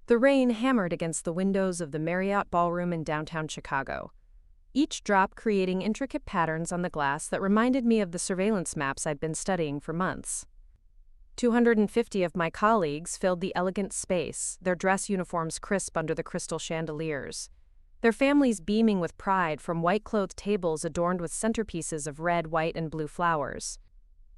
The rain hammered against the windows of the Marriott Ballroom in downtown Chicago, each drop creating intricate patterns on the glass that reminded me of the surveillance maps I'd been studying for months. 250 of my colleagues filled the elegant space, their dress uniforms crisp under the crystal chandeliers, their families beaming with pride from white-clothed tables adorned with centerpieces of red, white, and blue flowers.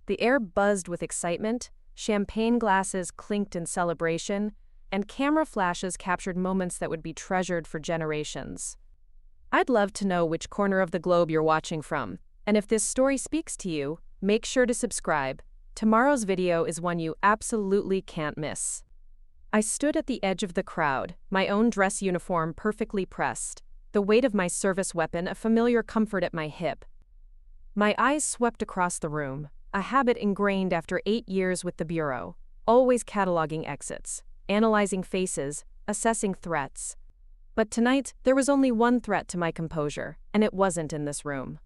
The air buzzed with excitement, champagne glasses clinked in celebration, and camera flashes captured moments that would be treasured for generations. I'd love to know which corner of the globe you're watching from, and if this story speaks to you, make sure to subscribe. Tomorrow's video is one you absolutely can't miss. I stood at the edge of the crowd, my own dress uniform perfectly pressed, the weight of my service weapon a familiar comfort at my hip. My eyes swept across the room, a habit ingrained after 8 years with the Bureau, always cataloging exits, analyzing faces, assessing threats. But tonight, there was only one threat to my composure, and it wasn't in this room.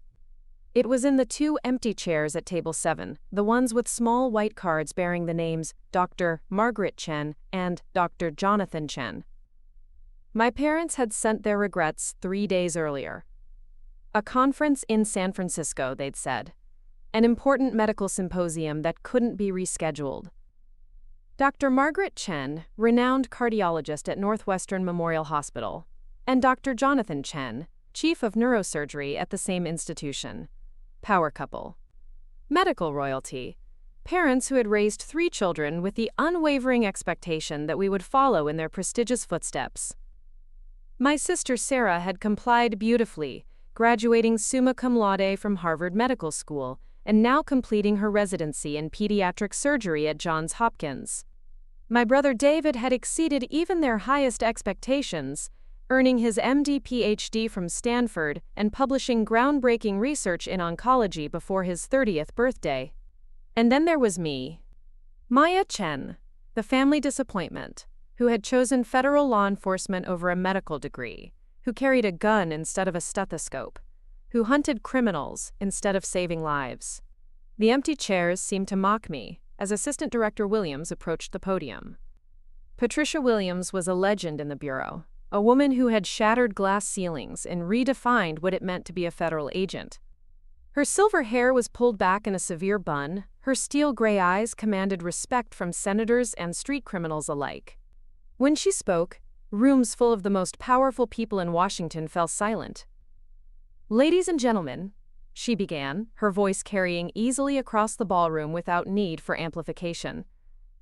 It was in the 2 empty chairs at table 7, the ones with small white cards bearing the names Dr. Margaret Chen and Dr. Jonathan Chen. My parents had sent their regrets 3 days earlier. A conference in San Francisco, they'd said. An important medical symposium that couldn't be rescheduled. Dr. Margaret Chen, renowned cardiologist at Northwestern Memorial Hospital, and Dr. Jonathan Chen, chief of neurosurgery at the same institution. Power couple. Medical royalty. Parents who had raised 3 children with the unwavering expectation that we would follow in their prestigious footsteps. My sister Sarah had complied beautifully, graduating summa cum laude from Harvard Medical School, and now completing her residency in pediatric surgery at Johns Hopkins. My brother David had exceeded even their highest expectations, earning his MD-PhD from Stanford and publishing groundbreaking research in oncology before his 30th birthday. And then there was me. Maya Chen, the family disappointment, who had chosen federal law enforcement over a medical degree, who carried a gun instead of a stethoscope, who hunted criminals instead of saving lives. The empty chairs seemed to mock me as Assistant Director Williams approached the podium. Patricia Williams was a legend in the Bureau, a woman who had shattered glass ceilings and redefined what it meant to be a federal agent. Her silver hair was pulled back in a severe bun, her steel gray eyes commanded respect from senators and street criminals alike. When she spoke, rooms full of the most powerful people in Washington fell silent. "Ladies and gentlemen," she began, her voice carrying easily across the ballroom without need for amplification.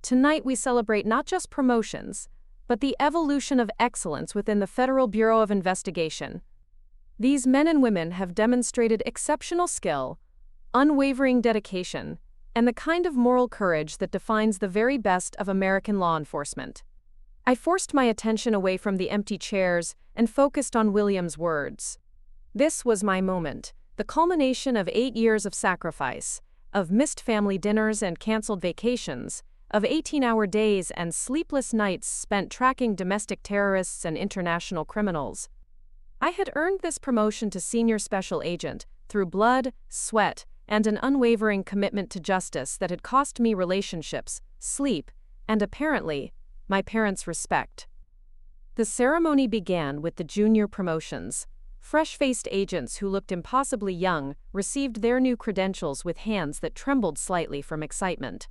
"Tonight we celebrate not just promotions, but the evolution of excellence within the Federal Bureau of Investigation. These men and women have demonstrated exceptional skill, unwavering dedication, and the kind of moral courage that defines the very best of American law enforcement." I forced my attention away from the empty chairs and focused on William's words. This was my moment, the culmination of 8 years of sacrifice, of missed family dinners and canceled vacations, of 18-hour days and sleepless nights spent tracking domestic terrorists and international criminals. I had earned this promotion to senior special agent through blood, sweat, and an unwavering commitment to justice that had cost me relationships, sleep, and apparently, my parents' respect. The ceremony began with the junior promotions. Fresh-faced agents who looked impossibly young received their new credentials with hands that trembled slightly from excitement.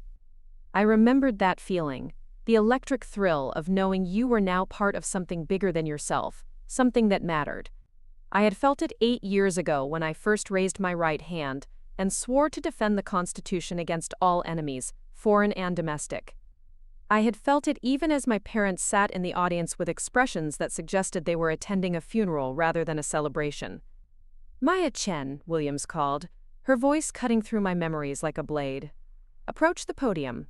I remembered that feeling, the electric thrill of knowing you were now part of something bigger than yourself, something that mattered. I had felt it 8 years ago when I first raised my right hand and swore to defend the Constitution against all enemies, foreign and domestic. I had felt it even as my parents sat in the audience with expressions that suggested they were attending a funeral rather than a celebration. "Maya Chen," Williams called, her voice cutting through my memories like a blade. "Approach the podium."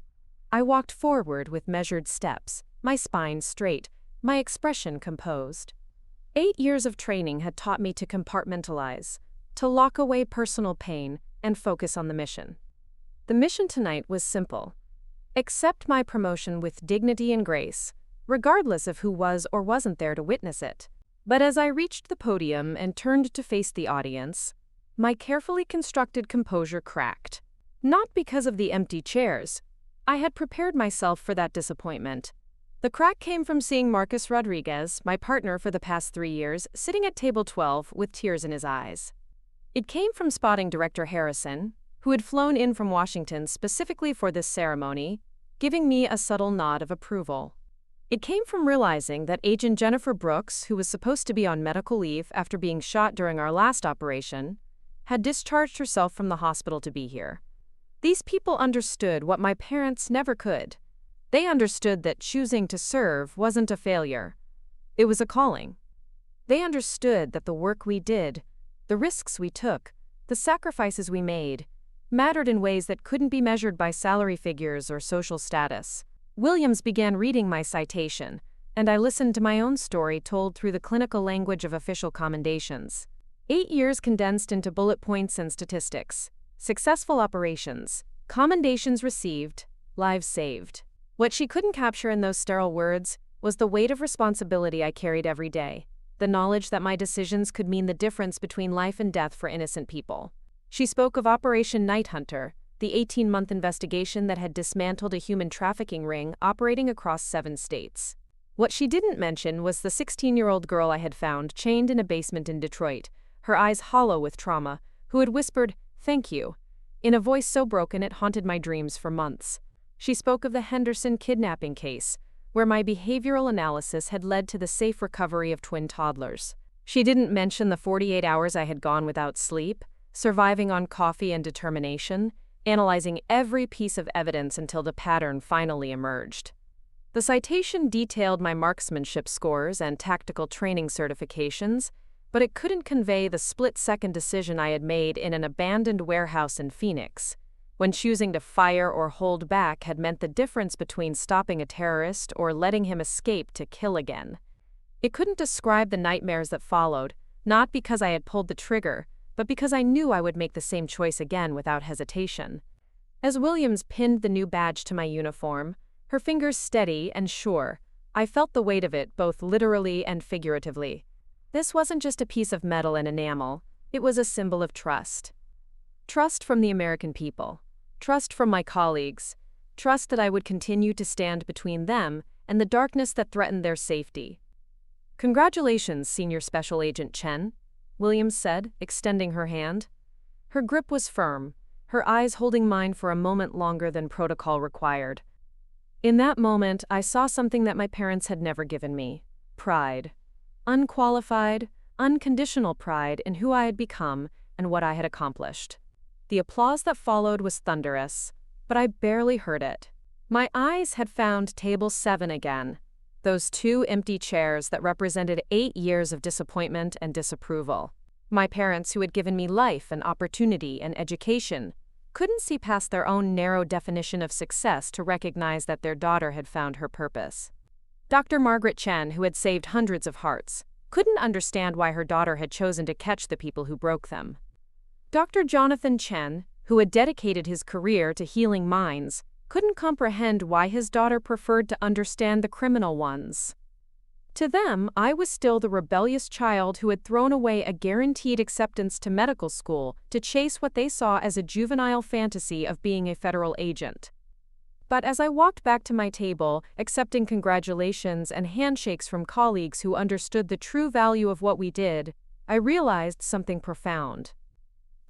I walked forward with measured steps, my spine straight, my expression composed. 8 years of training had taught me to compartmentalize, to lock away personal pain and focus on the mission. The mission tonight was simple. Accept my promotion with dignity and grace, regardless of who was or wasn't there to witness it. But as I reached the podium and turned to face the audience, my carefully constructed composure cracked. Not because of the empty chairs. I had prepared myself for that disappointment. The crack came from seeing Marcus Rodriguez, my partner for the past 3 years, sitting at table 12 with tears in his eyes. It came from spotting Director Harrison, who had flown in from Washington specifically for this ceremony, giving me a subtle nod of approval. It came from realizing that Agent Jennifer Brooks, who was supposed to be on medical leave after being shot during our last operation, had discharged herself from the hospital to be here. These people understood what my parents never could. They understood that choosing to serve wasn't a failure. It was a calling. They understood that the work we did, the risks we took, the sacrifices we made, mattered in ways that couldn't be measured by salary figures or social status. Williams began reading my citation, and I listened to my own story told through the clinical language of official commendations. 8 years condensed into bullet points and statistics. Successful operations, commendations received, lives saved. What she couldn't capture in those sterile words was the weight of responsibility I carried every day, the knowledge that my decisions could mean the difference between life and death for innocent people. She spoke of Operation Night Hunter, the 18-month investigation that had dismantled a human trafficking ring operating across 7 states. What she didn't mention was the 16-year-old girl I had found chained in a basement in Detroit, her eyes hollow with trauma, who had whispered, "Thank you," in a voice so broken it haunted my dreams for months. She spoke of the Henderson kidnapping case, where my behavioral analysis had led to the safe recovery of twin toddlers. She didn't mention the 48 hours I had gone without sleep, surviving on coffee and determination, analyzing every piece of evidence until the pattern finally emerged. The citation detailed my marksmanship scores and tactical training certifications, but it couldn't convey the split-second decision I had made in an abandoned warehouse in Phoenix, when choosing to fire or hold back had meant the difference between stopping a terrorist or letting him escape to kill again. It couldn't describe the nightmares that followed, not because I had pulled the trigger, but because I knew I would make the same choice again without hesitation. As Williams pinned the new badge to my uniform, her fingers steady and sure, I felt the weight of it both literally and figuratively. This wasn't just a piece of metal and enamel, it was a symbol of trust. Trust from the American people. Trust from my colleagues. Trust that I would continue to stand between them and the darkness that threatened their safety. "Congratulations, Senior Special Agent Chen," Williams said, extending her hand. Her grip was firm, her eyes holding mine for a moment longer than protocol required. In that moment, I saw something that my parents had never given me: pride. Unqualified, unconditional pride in who I had become and what I had accomplished. The applause that followed was thunderous, but I barely heard it. My eyes had found table 7 again, those 2 empty chairs that represented 8 years of disappointment and disapproval. My parents, who had given me life and opportunity and education, couldn't see past their own narrow definition of success to recognize that their daughter had found her purpose. Dr. Margaret Chen, who had saved hundreds of hearts, couldn't understand why her daughter had chosen to catch the people who broke them. Dr. Jonathan Chen, who had dedicated his career to healing minds, couldn't comprehend why his daughter preferred to understand the criminal ones. To them, I was still the rebellious child who had thrown away a guaranteed acceptance to medical school to chase what they saw as a juvenile fantasy of being a federal agent. But as I walked back to my table, accepting congratulations and handshakes from colleagues who understood the true value of what we did, I realized something profound.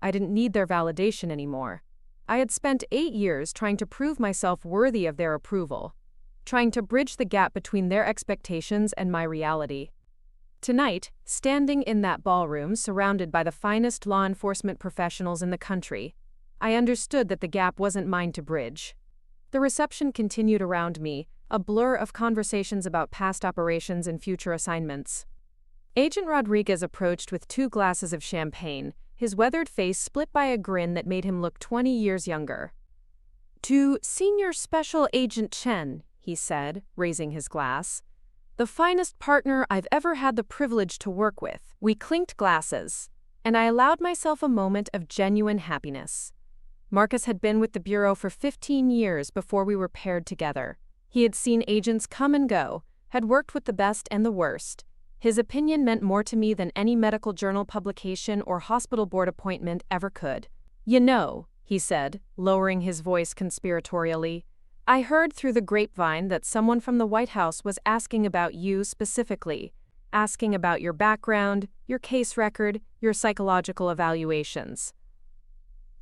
I didn't need their validation anymore. I had spent 8 years trying to prove myself worthy of their approval, trying to bridge the gap between their expectations and my reality. Tonight, standing in that ballroom surrounded by the finest law enforcement professionals in the country, I understood that the gap wasn't mine to bridge. The reception continued around me, a blur of conversations about past operations and future assignments. Agent Rodriguez approached with 2 glasses of champagne, his weathered face split by a grin that made him look 20 years younger. "To Senior Special Agent Chen," he said, raising his glass. "The finest partner I've ever had the privilege to work with." We clinked glasses, and I allowed myself a moment of genuine happiness. Marcus had been with the Bureau for 15 years before we were paired together. He had seen agents come and go, had worked with the best and the worst. His opinion meant more to me than any medical journal publication or hospital board appointment ever could. "You know," he said, lowering his voice conspiratorially, I heard through the grapevine that someone from the White House was asking about you specifically, asking about your background, your case record, your psychological evaluations.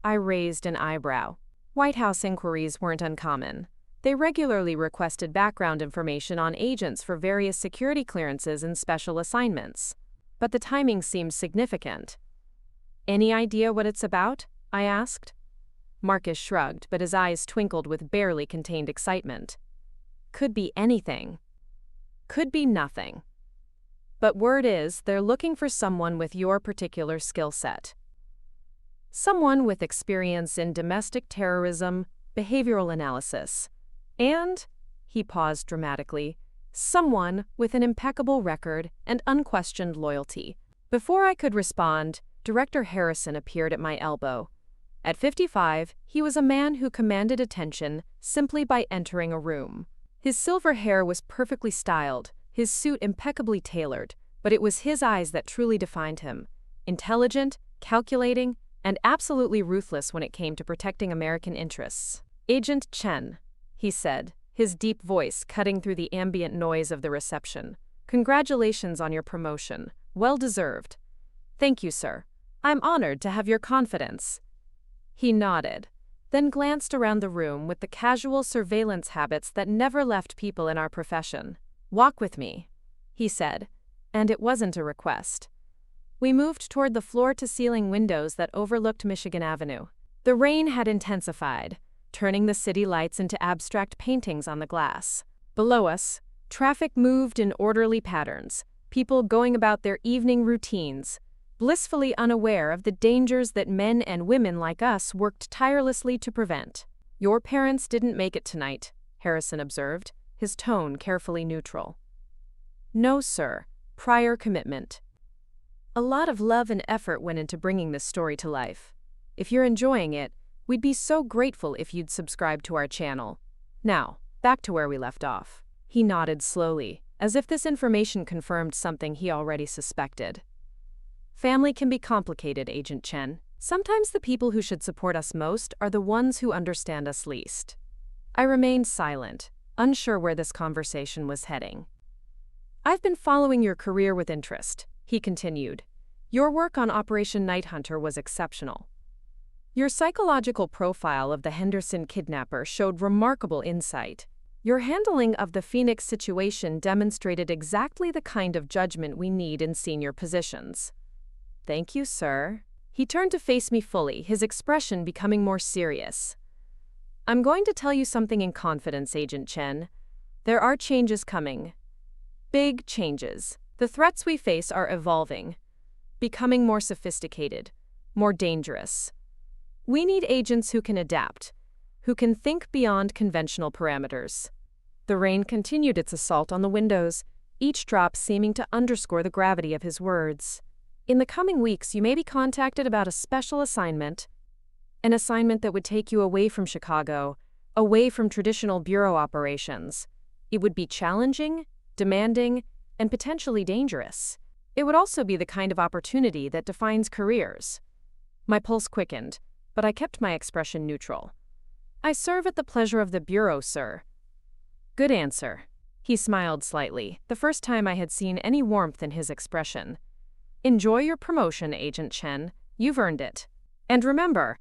I raised an eyebrow. White House inquiries weren't uncommon. They regularly requested background information on agents for various security clearances and special assignments. But the timing seemed significant. Any idea what it's about? I asked. Marcus shrugged, but his eyes twinkled with barely contained excitement. Could be anything. Could be nothing. But word is, they're looking for someone with your particular skill set. Someone with experience in domestic terrorism, behavioral analysis, and, he paused dramatically, someone with an impeccable record and unquestioned loyalty. Before I could respond, Director Harrison appeared at my elbow. At 55, he was a man who commanded attention simply by entering a room. His silver hair was perfectly styled, his suit impeccably tailored, but it was his eyes that truly defined him. Intelligent, calculating, and absolutely ruthless when it came to protecting American interests. "Agent Chen," he said, his deep voice cutting through the ambient noise of the reception. "Congratulations on your promotion. Well deserved." "Thank you, sir. I'm honored to have your confidence." He nodded, then glanced around the room with the casual surveillance habits that never left people in our profession. "Walk with me," he said, and it wasn't a request. We moved toward the floor-to-ceiling windows that overlooked Michigan Avenue. The rain had intensified, turning the city lights into abstract paintings on the glass. Below us, traffic moved in orderly patterns, people going about their evening routines, blissfully unaware of the dangers that men and women like us worked tirelessly to prevent. "Your parents didn't make it tonight," Harrison observed, his tone carefully neutral. "No, sir. Prior commitment." A lot of love and effort went into bringing this story to life. If you're enjoying it, we'd be so grateful if you'd subscribe to our channel. Now, back to where we left off. He nodded slowly, as if this information confirmed something he already suspected. "Family can be complicated, Agent Chen. Sometimes the people who should support us most are the ones who understand us least." I remained silent, unsure where this conversation was heading. "I've been following your career with interest," he continued. "Your work on Operation Night Hunter was exceptional. Your psychological profile of the Henderson kidnapper showed remarkable insight. Your handling of the Phoenix situation demonstrated exactly the kind of judgment we need in senior positions." "Thank you, sir." He turned to face me fully, his expression becoming more serious. "I'm going to tell you something in confidence, Agent Chen. There are changes coming. Big changes. The threats we face are evolving, becoming more sophisticated, more dangerous. We need agents who can adapt, who can think beyond conventional parameters." The rain continued its assault on the windows, each drop seeming to underscore the gravity of his words. "In the coming weeks, you may be contacted about a special assignment, an assignment that would take you away from Chicago, away from traditional bureau operations. It would be challenging, demanding, and potentially dangerous. It would also be the kind of opportunity that defines careers." My pulse quickened, but I kept my expression neutral. "I serve at the pleasure of the bureau, sir." "Good answer." He smiled slightly, the first time I had seen any warmth in his expression. "Enjoy your promotion, Agent Chen. You've earned it. And remember,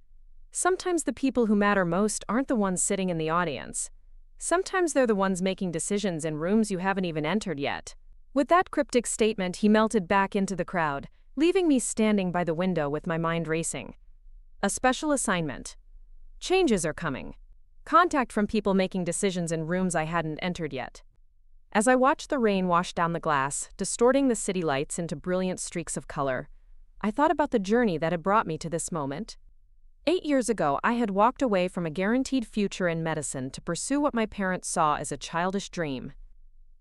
sometimes the people who matter most aren't the ones sitting in the audience. Sometimes they're the ones making decisions in rooms you haven't even entered yet." With that cryptic statement, he melted back into the crowd, leaving me standing by the window with my mind racing. A special assignment. Changes are coming. Contact from people making decisions in rooms I hadn't entered yet. As I watched the rain wash down the glass, distorting the city lights into brilliant streaks of color, I thought about the journey that had brought me to this moment. 8 years ago, I had walked away from a guaranteed future in medicine to pursue what my parents saw as a childish dream.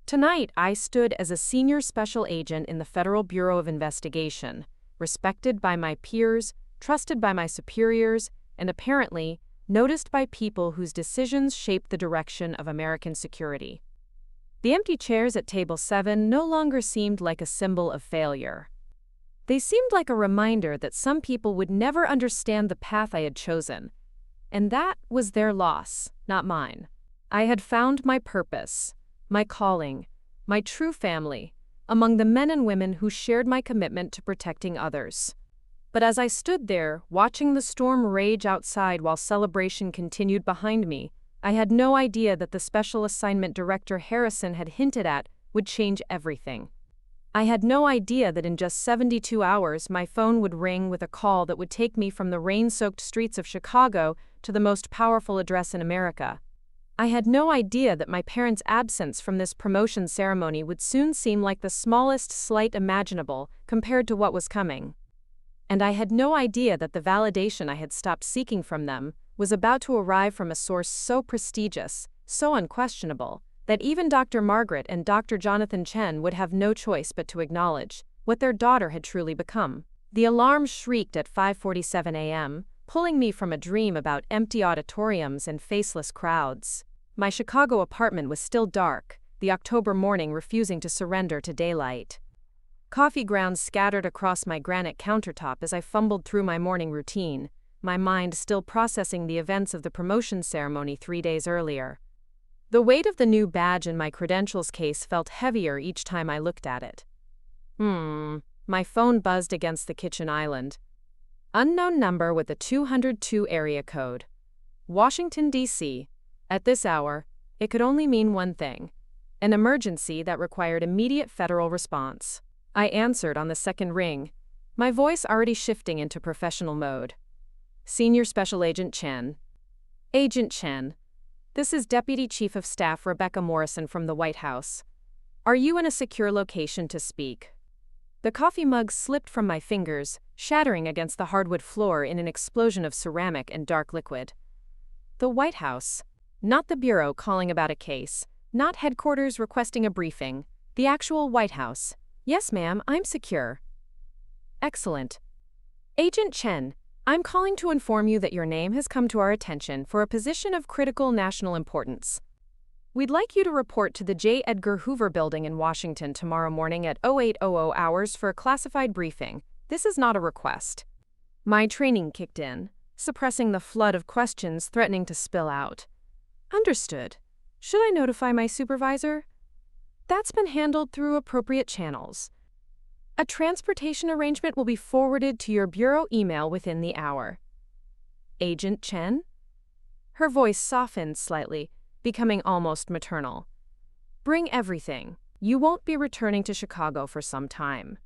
Tonight, I stood as a senior special agent in the Federal Bureau of Investigation, respected by my peers, trusted by my superiors, and apparently noticed by people whose decisions shaped the direction of American security. The empty chairs at Table 7 no longer seemed like a symbol of failure. They seemed like a reminder that some people would never understand the path I had chosen, and that was their loss, not mine. I had found my purpose, my calling, my true family, among the men and women who shared my commitment to protecting others. But as I stood there, watching the storm rage outside while celebration continued behind me, I had no idea that the Special Assignment Director Harrison had hinted at would change everything. I had no idea that in just 72 hours my phone would ring with a call that would take me from the rain-soaked streets of Chicago to the most powerful address in America. I had no idea that my parents' absence from this promotion ceremony would soon seem like the smallest slight imaginable compared to what was coming. And I had no idea that the validation I had stopped seeking from them was about to arrive from a source so prestigious, so unquestionable, that even Dr. Margaret and Dr. Jonathan Chen would have no choice but to acknowledge what their daughter had truly become. The alarm shrieked at 5:47 a.m., pulling me from a dream about empty auditoriums and faceless crowds. My Chicago apartment was still dark, the October morning refusing to surrender to daylight. Coffee grounds scattered across my granite countertop as I fumbled through my morning routine, my mind still processing the events of the promotion ceremony 3 days earlier. The weight of the new badge in my credentials case felt heavier each time I looked at it. My phone buzzed against the kitchen island. Unknown number with a 202 area code. Washington, D.C. At this hour, it could only mean one thing: an emergency that required immediate federal response. I answered on the second ring, my voice already shifting into professional mode. Senior Special Agent Chen. Agent Chen, this is Deputy Chief of Staff Rebecca Morrison from the White House. Are you in a secure location to speak? The coffee mug slipped from my fingers, shattering against the hardwood floor in an explosion of ceramic and dark liquid. The White House. Not the Bureau calling about a case, not headquarters requesting a briefing, the actual White House. Yes, ma'am, I'm secure. Excellent. Agent Chen, I'm calling to inform you that your name has come to our attention for a position of critical national importance. We'd like you to report to the J. Edgar Hoover Building in Washington tomorrow morning at 0800 hours for a classified briefing. This is not a request. My training kicked in, suppressing the flood of questions threatening to spill out. Understood. Should I notify my supervisor? That's been handled through appropriate channels. A transportation arrangement will be forwarded to your bureau email within the hour. Agent Chen? Her voice softened slightly, becoming almost maternal. Bring everything. You won't be returning to Chicago for some time.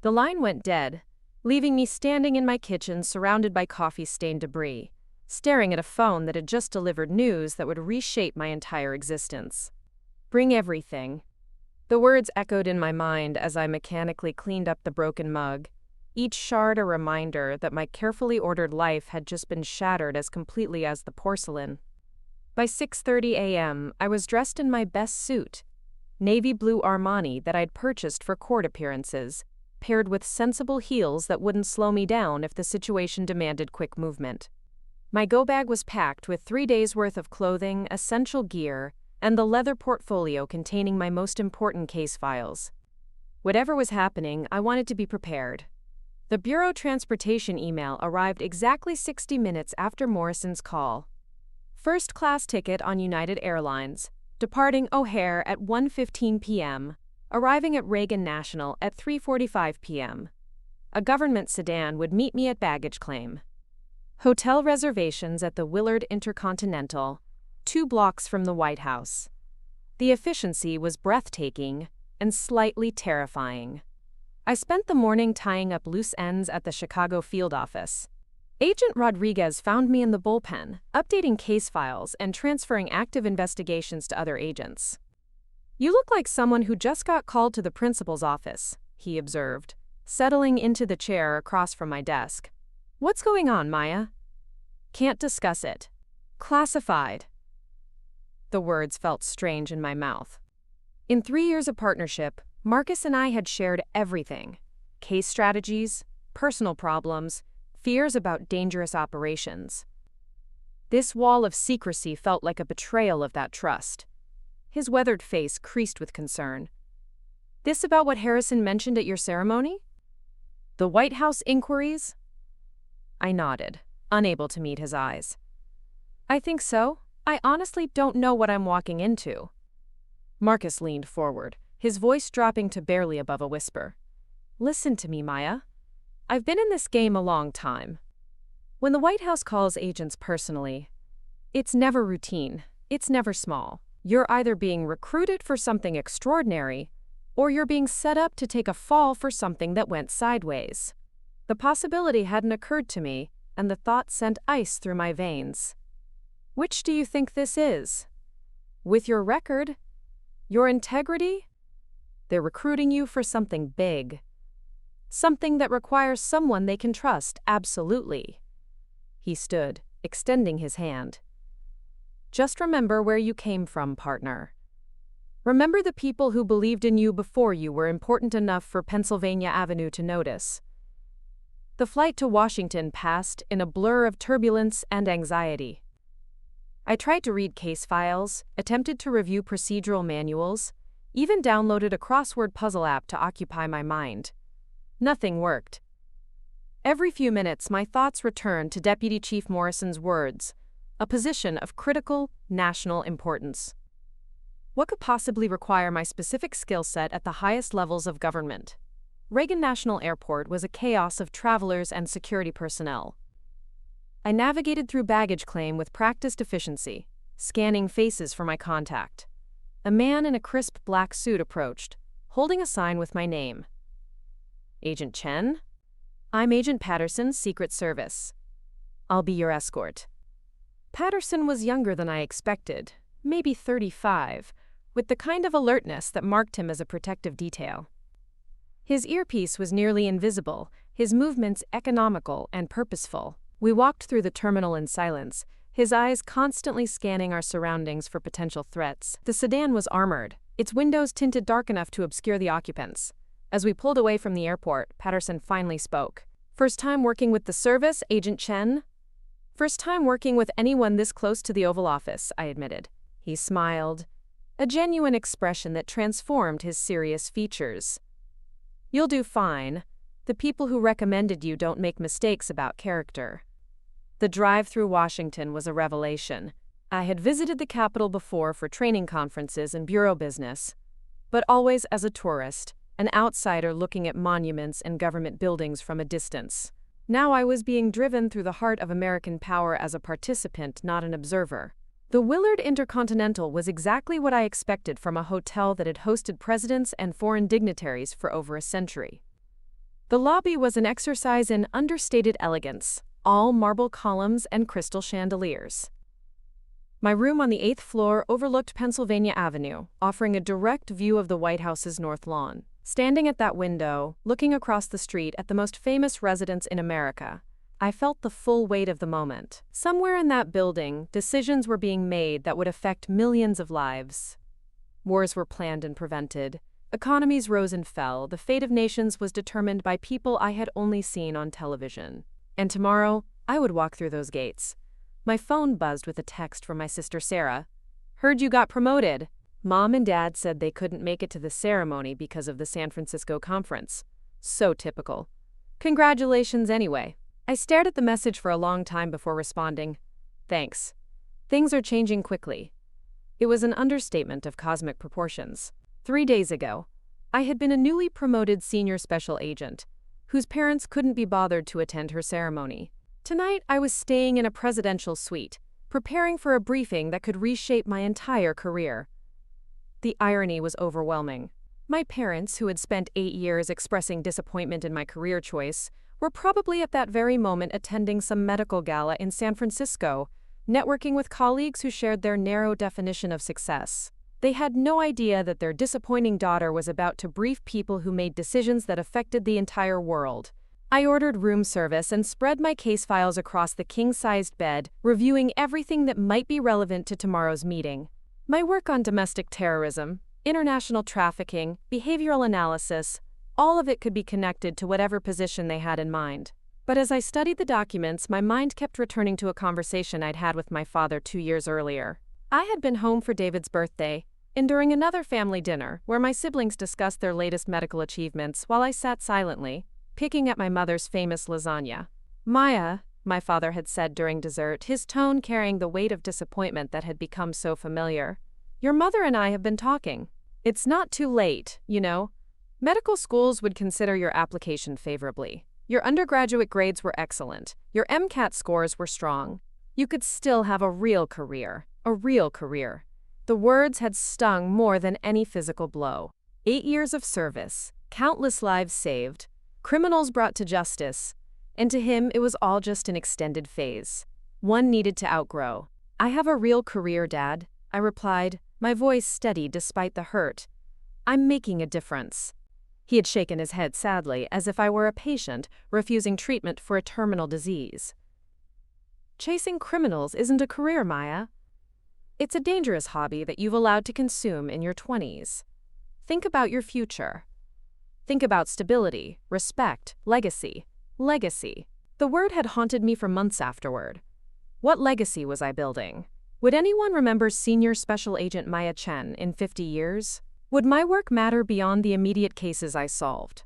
The line went dead, leaving me standing in my kitchen surrounded by coffee-stained debris, staring at a phone that had just delivered news that would reshape my entire existence. Bring everything. The words echoed in my mind as I mechanically cleaned up the broken mug, each shard a reminder that my carefully ordered life had just been shattered as completely as the porcelain. By 6:30 a.m., I was dressed in my best suit, navy blue Armani that I'd purchased for court appearances, paired with sensible heels that wouldn't slow me down if the situation demanded quick movement. My go bag was packed with 3 days' worth of clothing, essential gear, and the leather portfolio containing my most important case files. Whatever was happening, I wanted to be prepared. The Bureau Transportation email arrived exactly 60 minutes after Morrison's call. First-class ticket on United Airlines, departing O'Hare at 1:15 p.m., arriving at Reagan National at 3:45 p.m. A government sedan would meet me at baggage claim. Hotel reservations at the Willard Intercontinental, 2 blocks from the White House. The efficiency was breathtaking and slightly terrifying. I spent the morning tying up loose ends at the Chicago field office. Agent Rodriguez found me in the bullpen, updating case files and transferring active investigations to other agents. You look like someone who just got called to the principal's office, he observed, settling into the chair across from my desk. What's going on, Maya? Can't discuss it. Classified. The words felt strange in my mouth. In 3 years of partnership, Marcus and I had shared everything: case strategies, personal problems, fears about dangerous operations. This wall of secrecy felt like a betrayal of that trust. His weathered face creased with concern. This about what Harrison mentioned at your ceremony? The White House inquiries? I nodded, unable to meet his eyes. I think so. I honestly don't know what I'm walking into. Marcus leaned forward, his voice dropping to barely above a whisper. Listen to me, Maya. I've been in this game a long time. When the White House calls agents personally, it's never routine, it's never small. You're either being recruited for something extraordinary, or you're being set up to take a fall for something that went sideways. The possibility hadn't occurred to me, and the thought sent ice through my veins. Which do you think this is? With your record? Your integrity? They're recruiting you for something big. Something that requires someone they can trust, absolutely. He stood, extending his hand. Just remember where you came from, partner. Remember the people who believed in you before you were important enough for Pennsylvania Avenue to notice. The flight to Washington passed in a blur of turbulence and anxiety. I tried to read case files, attempted to review procedural manuals, even downloaded a crossword puzzle app to occupy my mind. Nothing worked. Every few minutes, my thoughts returned to Deputy Chief Morrison's words, a position of critical, national importance. What could possibly require my specific skill set at the highest levels of government? Reagan National Airport was a chaos of travelers and security personnel. I navigated through baggage claim with practiced efficiency, scanning faces for my contact. A man in a crisp black suit approached, holding a sign with my name. Agent Chen? I'm Agent Patterson, Secret Service. I'll be your escort. Patterson was younger than I expected, maybe 35, with the kind of alertness that marked him as a protective detail. His earpiece was nearly invisible, his movements economical and purposeful. We walked through the terminal in silence, his eyes constantly scanning our surroundings for potential threats. The sedan was armored, its windows tinted dark enough to obscure the occupants. As we pulled away from the airport, Patterson finally spoke. First time working with the service, Agent Chen? First time working with anyone this close to the Oval Office, I admitted. He smiled, a genuine expression that transformed his serious features. You'll do fine. The people who recommended you don't make mistakes about character. The drive through Washington was a revelation. I had visited the Capitol before for training conferences and bureau business, but always as a tourist, an outsider looking at monuments and government buildings from a distance. Now I was being driven through the heart of American power as a participant, not an observer. The Willard Intercontinental was exactly what I expected from a hotel that had hosted presidents and foreign dignitaries for over a century. The lobby was an exercise in understated elegance, all marble columns and crystal chandeliers. My room on the 8th floor overlooked Pennsylvania Avenue, offering a direct view of the White House's north lawn. Standing at that window, looking across the street at the most famous residence in America, I felt the full weight of the moment. Somewhere in that building, decisions were being made that would affect millions of lives. Wars were planned and prevented. Economies rose and fell. The fate of nations was determined by people I had only seen on television. And tomorrow, I would walk through those gates. My phone buzzed with a text from my sister Sarah. Heard you got promoted. Mom and Dad said they couldn't make it to the ceremony because of the San Francisco conference. So typical. Congratulations anyway. I stared at the message for a long time before responding. Thanks. Things are changing quickly. It was an understatement of cosmic proportions. 3 days ago, I had been a newly promoted senior special agent, whose parents couldn't be bothered to attend her ceremony. Tonight, I was staying in a presidential suite, preparing for a briefing that could reshape my entire career. The irony was overwhelming. My parents, who had spent 8 years expressing disappointment in my career choice, were probably at that very moment attending some medical gala in San Francisco, networking with colleagues who shared their narrow definition of success. They had no idea that their disappointing daughter was about to brief people who made decisions that affected the entire world. I ordered room service and spread my case files across the king-sized bed, reviewing everything that might be relevant to tomorrow's meeting. My work on domestic terrorism, international trafficking, behavioral analysis, all of it could be connected to whatever position they had in mind. But as I studied the documents, my mind kept returning to a conversation I'd had with my father 2 years earlier. I had been home for David's birthday, and during another family dinner, where my siblings discussed their latest medical achievements while I sat silently, picking at my mother's famous lasagna. Maya, my father had said during dessert, his tone carrying the weight of disappointment that had become so familiar. Your mother and I have been talking. It's not too late, you know. Medical schools would consider your application favorably. Your undergraduate grades were excellent. Your MCAT scores were strong. You could still have a real career. A real career. The words had stung more than any physical blow. 8 years of service, countless lives saved, criminals brought to justice, and to him it was all just an extended phase. One needed to outgrow. I have a real career, Dad, I replied, my voice steady despite the hurt. I'm making a difference. He had shaken his head sadly, as if I were a patient refusing treatment for a terminal disease. Chasing criminals isn't a career, Maya. It's a dangerous hobby that you've allowed to consume in your 20s. Think about your future. Think about stability, respect, legacy. Legacy. The word had haunted me for months afterward. What legacy was I building? Would anyone remember Senior Special Agent Maya Chen in 50 years? Would my work matter beyond the immediate cases I solved?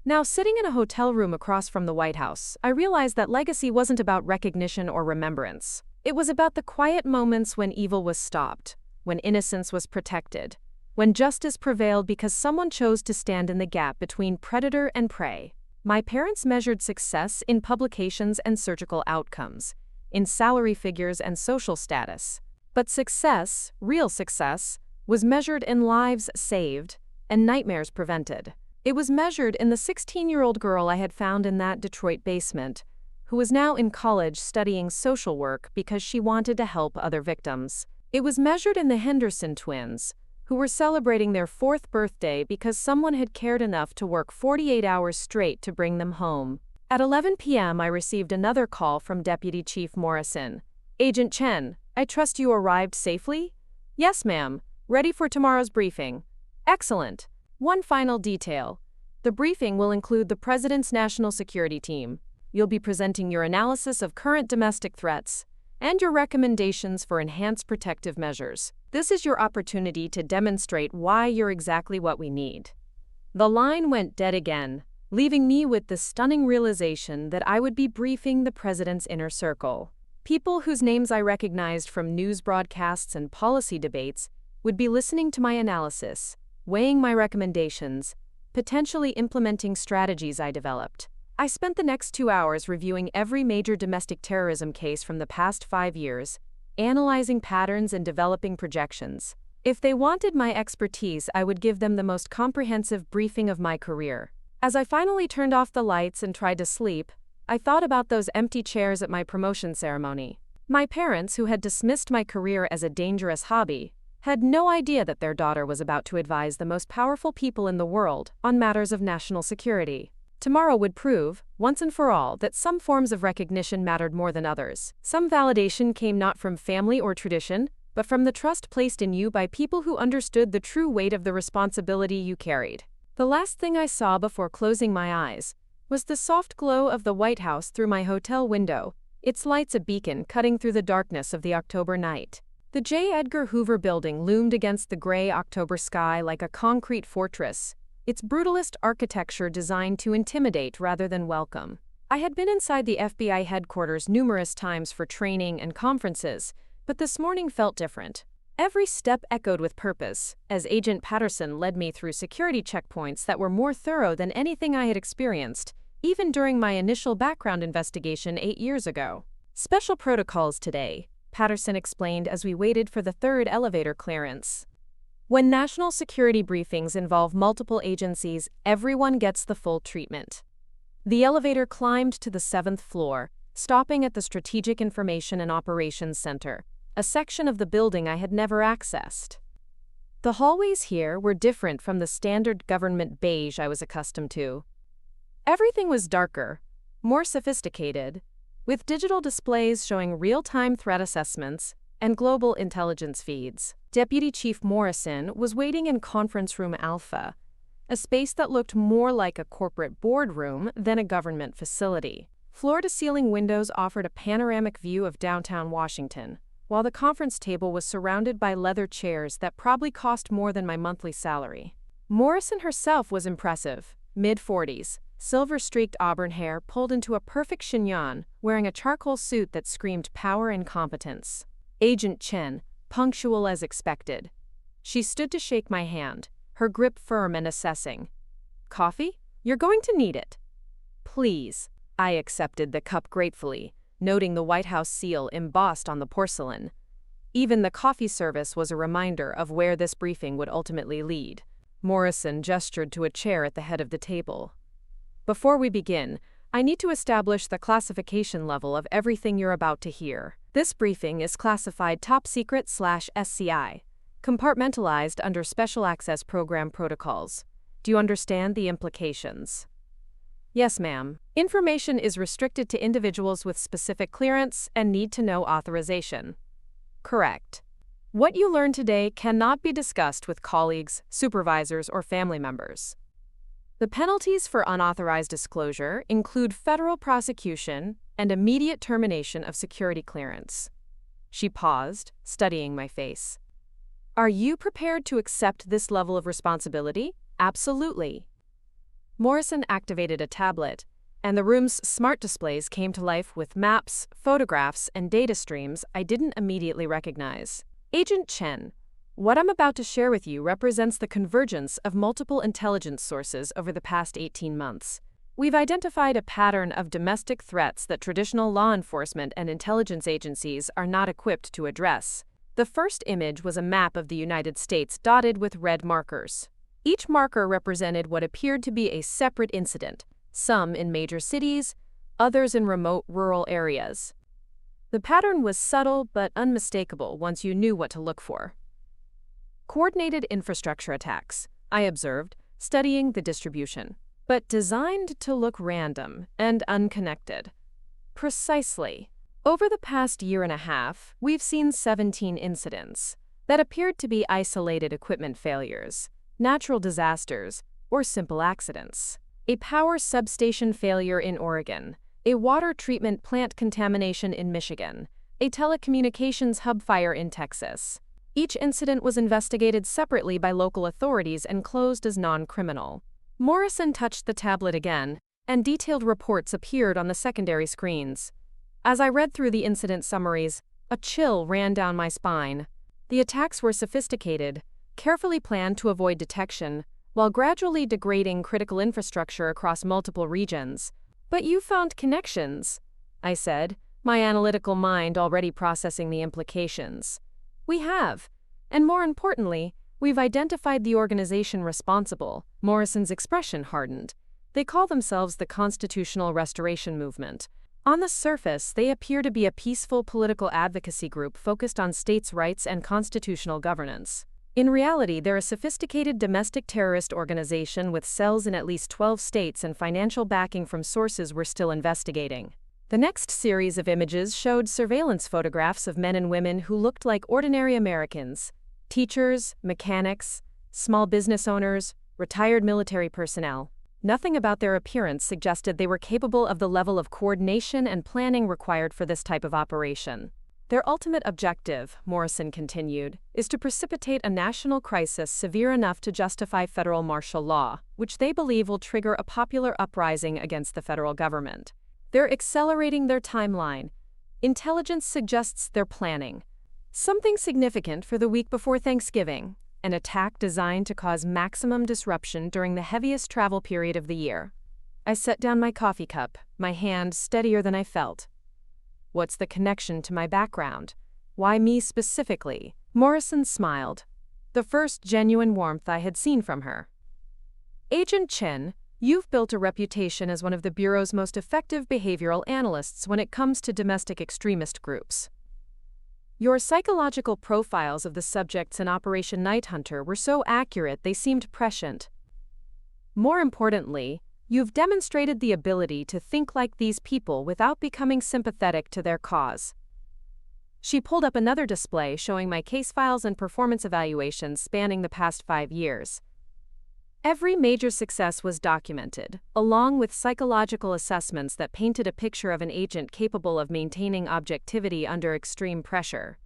Now, sitting in a hotel room across from the White House, I realized that legacy wasn't about recognition or remembrance. It was about the quiet moments when evil was stopped, when innocence was protected, when justice prevailed because someone chose to stand in the gap between predator and prey. My parents measured success in publications and surgical outcomes, in salary figures and social status. But success, real success, was measured in lives saved and nightmares prevented. It was measured in the 16-year-old girl I had found in that Detroit basement, who was now in college studying social work because she wanted to help other victims. It was measured in the Henderson twins, who were celebrating their 4th birthday because someone had cared enough to work 48 hours straight to bring them home. At 11 p.m. I received another call from Deputy Chief Morrison. Agent Chen, I trust you arrived safely? Yes, ma'am. Ready for tomorrow's briefing. Excellent. One final detail. The briefing will include the President's National Security Team. You'll be presenting your analysis of current domestic threats and your recommendations for enhanced protective measures. This is your opportunity to demonstrate why you're exactly what we need. The line went dead again, leaving me with the stunning realization that I would be briefing the President's inner circle. People whose names I recognized from news broadcasts and policy debates would be listening to my analysis, weighing my recommendations, potentially implementing strategies I developed. I spent the next 2 hours reviewing every major domestic terrorism case from the past 5 years, analyzing patterns and developing projections. If they wanted my expertise, I would give them the most comprehensive briefing of my career. As I finally turned off the lights and tried to sleep, I thought about those empty chairs at my promotion ceremony. My parents, who had dismissed my career as a dangerous hobby, had no idea that their daughter was about to advise the most powerful people in the world on matters of national security. Tomorrow would prove, once and for all, that some forms of recognition mattered more than others. Some validation came not from family or tradition, but from the trust placed in you by people who understood the true weight of the responsibility you carried. The last thing I saw before closing my eyes was the soft glow of the White House through my hotel window, its lights a beacon cutting through the darkness of the October night. The J. Edgar Hoover building loomed against the gray October sky like a concrete fortress, its brutalist architecture designed to intimidate rather than welcome. I had been inside the FBI headquarters numerous times for training and conferences, but this morning felt different. Every step echoed with purpose, as Agent Patterson led me through security checkpoints that were more thorough than anything I had experienced, even during my initial background investigation 8 years ago. Special protocols today, Patterson explained as we waited for the 3rd elevator clearance. When national security briefings involve multiple agencies, everyone gets the full treatment. The elevator climbed to the 7th floor, stopping at the Strategic Information and Operations Center, a section of the building I had never accessed. The hallways here were different from the standard government beige I was accustomed to. Everything was darker, more sophisticated, with digital displays showing real-time threat assessments and global intelligence feeds. Deputy Chief Morrison was waiting in Conference Room Alpha, a space that looked more like a corporate boardroom than a government facility. Floor-to-ceiling windows offered a panoramic view of downtown Washington, while the conference table was surrounded by leather chairs that probably cost more than my monthly salary. Morrison herself was impressive, mid-40s, silver-streaked auburn hair pulled into a perfect chignon, wearing a charcoal suit that screamed power and competence. Agent Chen, punctual as expected. She stood to shake my hand, her grip firm and assessing. "Coffee? You're going to need it." "Please." I accepted the cup gratefully, noting the White House seal embossed on the porcelain. Even the coffee service was a reminder of where this briefing would ultimately lead. Morrison gestured to a chair at the head of the table. "Before we begin, I need to establish the classification level of everything you're about to hear. This briefing is classified top secret/SCI, compartmentalized under Special Access Program protocols. Do you understand the implications?" "Yes, ma'am. Information is restricted to individuals with specific clearance and need-to-know authorization." "Correct. What you learn today cannot be discussed with colleagues, supervisors, or family members. The penalties for unauthorized disclosure include federal prosecution and immediate termination of security clearance." She paused, studying my face. "Are you prepared to accept this level of responsibility?" "Absolutely." Morrison activated a tablet, and the room's smart displays came to life with maps, photographs, and data streams I didn't immediately recognize. "Agent Chen, what I'm about to share with you represents the convergence of multiple intelligence sources over the past 18 months. We've identified a pattern of domestic threats that traditional law enforcement and intelligence agencies are not equipped to address." The first image was a map of the United States dotted with red markers. Each marker represented what appeared to be a separate incident, some in major cities, others in remote rural areas. The pattern was subtle but unmistakable once you knew what to look for. "Coordinated infrastructure attacks," I observed, studying the distribution, "but designed to look random and unconnected." "Precisely. Over the past year and a half, we've seen 17 incidents that appeared to be isolated equipment failures, natural disasters, or simple accidents. A power substation failure in Oregon, a water treatment plant contamination in Michigan, a telecommunications hub fire in Texas. Each incident was investigated separately by local authorities and closed as non-criminal." Morrison touched the tablet again, and detailed reports appeared on the secondary screens. As I read through the incident summaries, a chill ran down my spine. The attacks were sophisticated, carefully planned to avoid detection, while gradually degrading critical infrastructure across multiple regions. "But you found connections," I said, my analytical mind already processing the implications. "We have. And more importantly, we've identified the organization responsible." Morrison's expression hardened. "They call themselves the Constitutional Restoration Movement. On the surface, they appear to be a peaceful political advocacy group focused on states' rights and constitutional governance. In reality, they're a sophisticated domestic terrorist organization with cells in at least 12 states and financial backing from sources we're still investigating." The next series of images showed surveillance photographs of men and women who looked like ordinary Americans: teachers, mechanics, small business owners, retired military personnel. Nothing about their appearance suggested they were capable of the level of coordination and planning required for this type of operation. "Their ultimate objective," Morrison continued, "is to precipitate a national crisis severe enough to justify federal martial law, which they believe will trigger a popular uprising against the federal government. They're accelerating their timeline. Intelligence suggests they're planning something significant for the week before Thanksgiving, an attack designed to cause maximum disruption during the heaviest travel period of the year." I set down my coffee cup, my hand steadier than I felt. "What's the connection to my background? Why me specifically?" Morrison smiled, the first genuine warmth I had seen from her. "Agent Chen, you've built a reputation as one of the Bureau's most effective behavioral analysts when it comes to domestic extremist groups. Your psychological profiles of the subjects in Operation Night Hunter were so accurate they seemed prescient. More importantly, you've demonstrated the ability to think like these people without becoming sympathetic to their cause." She pulled up another display showing my case files and performance evaluations spanning the past 5 years. Every major success was documented, along with psychological assessments that painted a picture of an agent capable of maintaining objectivity under extreme pressure.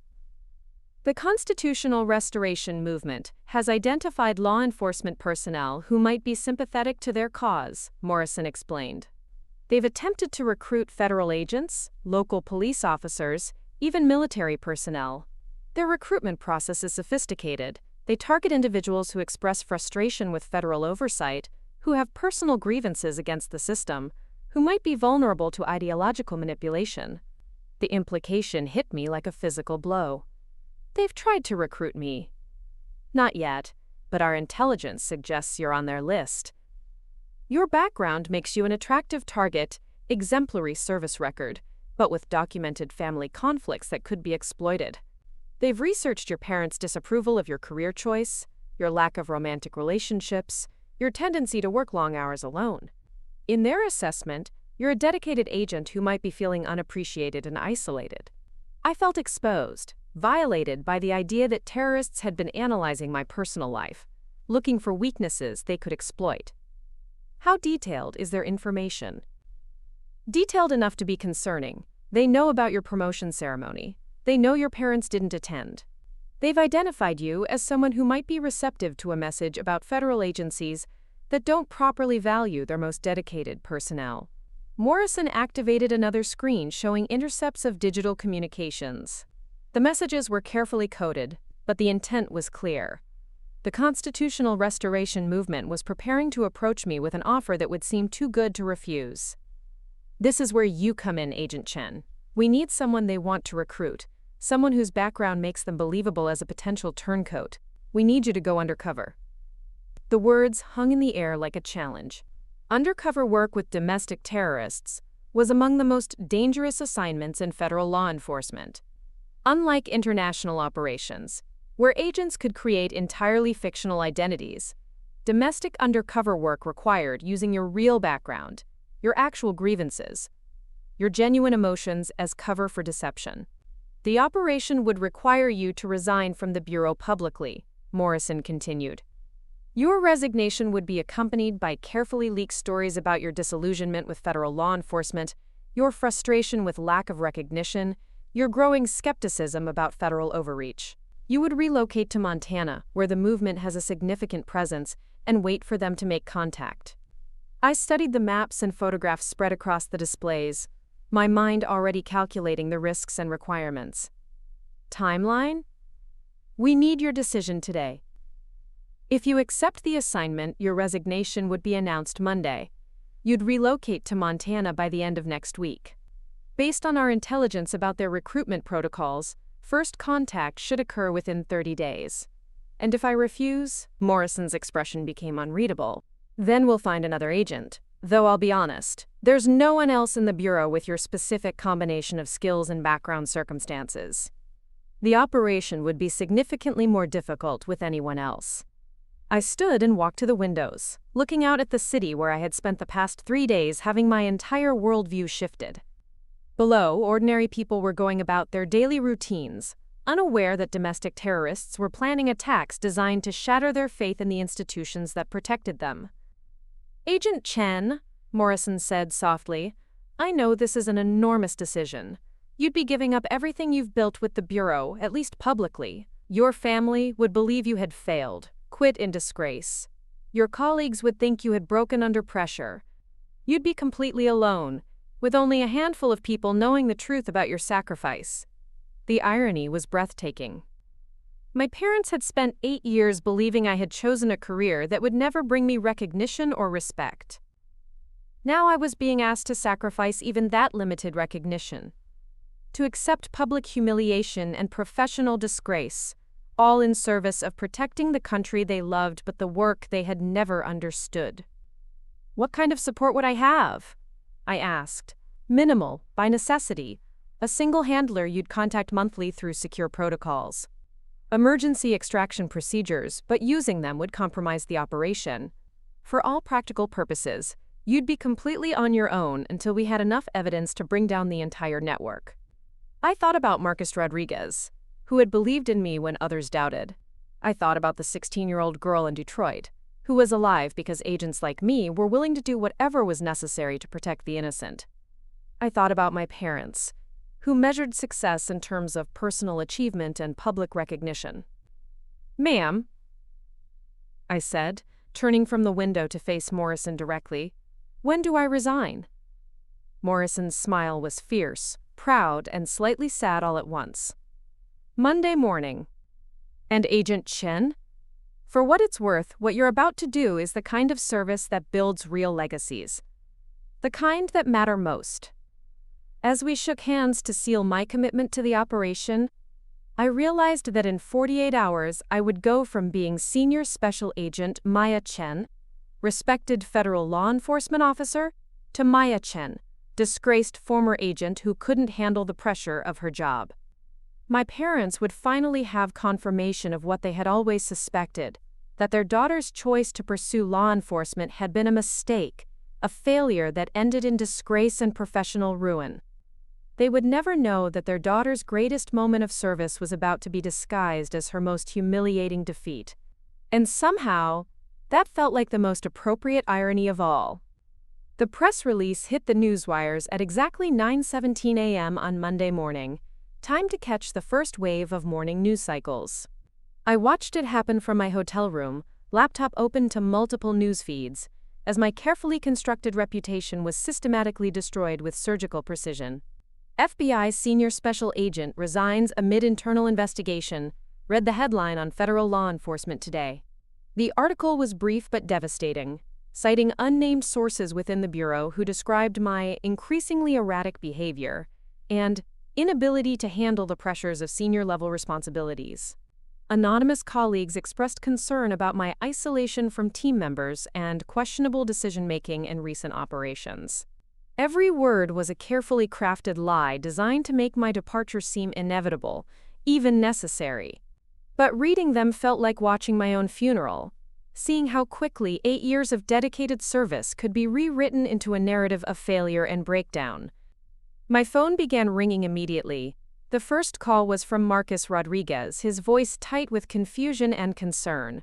The constitutional restoration movement has identified law enforcement personnel who might be sympathetic to their cause, Morrison explained. They've attempted to recruit federal agents, local police officers, even military personnel. Their recruitment process is sophisticated. They target individuals who express frustration with federal oversight, who have personal grievances against the system, who might be vulnerable to ideological manipulation. The implication hit me like a physical blow. They've tried to recruit me. Not yet, but our intelligence suggests you're on their list. Your background makes you an attractive target, exemplary service record, but with documented family conflicts that could be exploited. They've researched your parents' disapproval of your career choice, your lack of romantic relationships, your tendency to work long hours alone. In their assessment, you're a dedicated agent who might be feeling unappreciated and isolated. I felt exposed, violated by the idea that terrorists had been analyzing my personal life, looking for weaknesses they could exploit. How detailed is their information? Detailed enough to be concerning. They know about your promotion ceremony. They know your parents didn't attend. They've identified you as someone who might be receptive to a message about federal agencies that don't properly value their most dedicated personnel. Morrison activated another screen showing intercepts of digital communications. The messages were carefully coded, but the intent was clear. The constitutional restoration movement was preparing to approach me with an offer that would seem too good to refuse. This is where you come in, Agent Chen. We need someone they want to recruit, someone whose background makes them believable as a potential turncoat. We need you to go undercover. The words hung in the air like a challenge. Undercover work with domestic terrorists was among the most dangerous assignments in federal law enforcement. Unlike international operations, where agents could create entirely fictional identities, domestic undercover work required using your real background, your actual grievances, your genuine emotions as cover for deception. The operation would require you to resign from the Bureau publicly, Morrison continued. Your resignation would be accompanied by carefully leaked stories about your disillusionment with federal law enforcement, your frustration with lack of recognition, your growing skepticism about federal overreach. You would relocate to Montana, where the movement has a significant presence, and wait for them to make contact. I studied the maps and photographs spread across the displays, my mind already calculating the risks and requirements. Timeline? We need your decision today. If you accept the assignment, your resignation would be announced Monday. You'd relocate to Montana by the end of next week. Based on our intelligence about their recruitment protocols, first contact should occur within 30 days. And if I refuse, Morrison's expression became unreadable. Then we'll find another agent. Though I'll be honest, there's no one else in the Bureau with your specific combination of skills and background circumstances. The operation would be significantly more difficult with anyone else. I stood and walked to the windows, looking out at the city where I had spent the past 3 days having my entire worldview shifted. Below, ordinary people were going about their daily routines, unaware that domestic terrorists were planning attacks designed to shatter their faith in the institutions that protected them. Agent Chen, Morrison said softly, I know this is an enormous decision. You'd be giving up everything you've built with the Bureau, at least publicly. Your family would believe you had failed, quit in disgrace. Your colleagues would think you had broken under pressure. You'd be completely alone, with only a handful of people knowing the truth about your sacrifice. The irony was breathtaking. My parents had spent 8 years believing I had chosen a career that would never bring me recognition or respect. Now I was being asked to sacrifice even that limited recognition, to accept public humiliation and professional disgrace, all in service of protecting the country they loved but the work they had never understood. What kind of support would I have? I asked. Minimal, by necessity. A single handler you'd contact monthly through secure protocols. Emergency extraction procedures, but using them would compromise the operation. For all practical purposes, you'd be completely on your own until we had enough evidence to bring down the entire network. I thought about Marcus Rodriguez, who had believed in me when others doubted. I thought about the 16-year-old girl in Detroit, who was alive because agents like me were willing to do whatever was necessary to protect the innocent. I thought about my parents, who measured success in terms of personal achievement and public recognition. "Ma'am," I said, turning from the window to face Morrison directly, "when do I resign?" Morrison's smile was fierce, proud, and slightly sad all at once. "Monday morning." "And Agent Chen? For what it's worth, what you're about to do is the kind of service that builds real legacies. The kind that matter most." As we shook hands to seal my commitment to the operation, I realized that in 48 hours I would go from being Senior Special Agent Maya Chen, respected federal law enforcement officer, to Maya Chen, disgraced former agent who couldn't handle the pressure of her job. My parents would finally have confirmation of what they had always suspected, that their daughter's choice to pursue law enforcement had been a mistake, a failure that ended in disgrace and professional ruin. They would never know that their daughter's greatest moment of service was about to be disguised as her most humiliating defeat. And somehow, that felt like the most appropriate irony of all. The press release hit the newswires at exactly 9:17 a.m. on Monday morning, time to catch the first wave of morning news cycles. I watched it happen from my hotel room, laptop open to multiple news feeds, as my carefully constructed reputation was systematically destroyed with surgical precision. "FBI Senior Special Agent resigns amid internal investigation," read the headline on Federal Law Enforcement Today. The article was brief but devastating, citing unnamed sources within the Bureau who described my increasingly erratic behavior and inability to handle the pressures of senior-level responsibilities. Anonymous colleagues expressed concern about my isolation from team members and questionable decision-making in recent operations. Every word was a carefully crafted lie designed to make my departure seem inevitable, even necessary. But reading them felt like watching my own funeral, seeing how quickly 8 years of dedicated service could be rewritten into a narrative of failure and breakdown. My phone began ringing immediately. The first call was from Marcus Rodriguez, his voice tight with confusion and concern.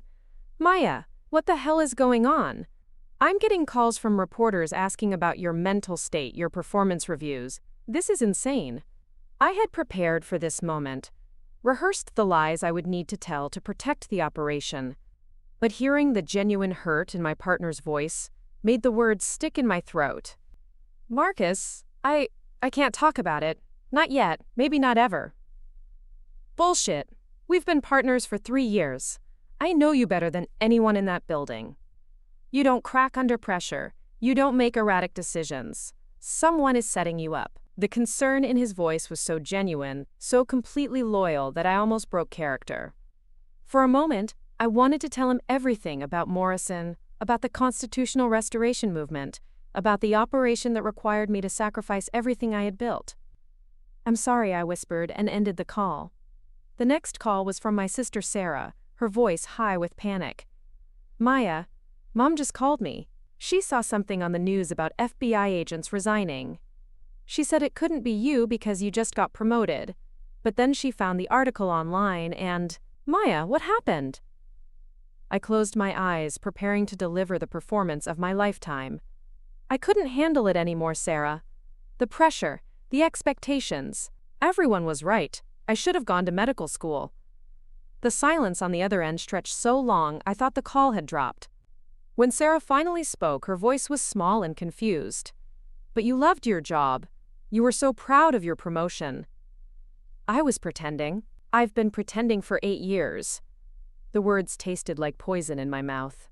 "Maya, what the hell is going on? I'm getting calls from reporters asking about your mental state, your performance reviews. This is insane." I had prepared for this moment, rehearsed the lies I would need to tell to protect the operation. But hearing the genuine hurt in my partner's voice made the words stick in my throat. "Marcus, I can't talk about it. Not yet, maybe not ever." "Bullshit. We've been partners for 3 years. I know you better than anyone in that building. You don't crack under pressure. You don't make erratic decisions. Someone is setting you up." The concern in his voice was so genuine, so completely loyal that I almost broke character. For a moment, I wanted to tell him everything about Morrison, about the constitutional restoration movement, about the operation that required me to sacrifice everything I had built. "I'm sorry," I whispered and ended the call. The next call was from my sister Sarah, her voice high with panic. "Maya, Mom just called me. She saw something on the news about FBI agents resigning. She said it couldn't be you because you just got promoted. But then she found the article online and—" "Maya, what happened?" I closed my eyes, preparing to deliver the performance of my lifetime. "I couldn't handle it anymore, Sarah. The pressure, the expectations. Everyone was right. I should have gone to medical school." The silence on the other end stretched so long I thought the call had dropped. When Sarah finally spoke, her voice was small and confused. "But you loved your job. You were so proud of your promotion." I was pretending. I've been pretending for 8 years. The words tasted like poison in my mouth.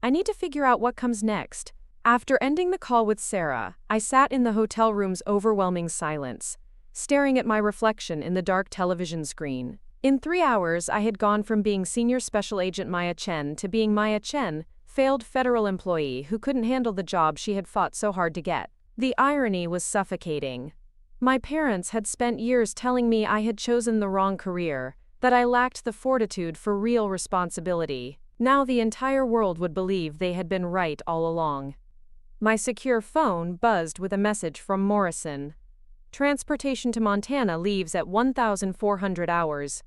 I need to figure out what comes next. After ending the call with Sarah, I sat in the hotel room's overwhelming silence, staring at my reflection in the dark television screen. In 3 hours, I had gone from being Senior Special Agent Maya Chen to being Maya Chen, failed federal employee who couldn't handle the job she had fought so hard to get. The irony was suffocating. My parents had spent years telling me I had chosen the wrong career, that I lacked the fortitude for real responsibility. Now the entire world would believe they had been right all along. My secure phone buzzed with a message from Morrison. "Transportation to Montana leaves at 1,400 hours.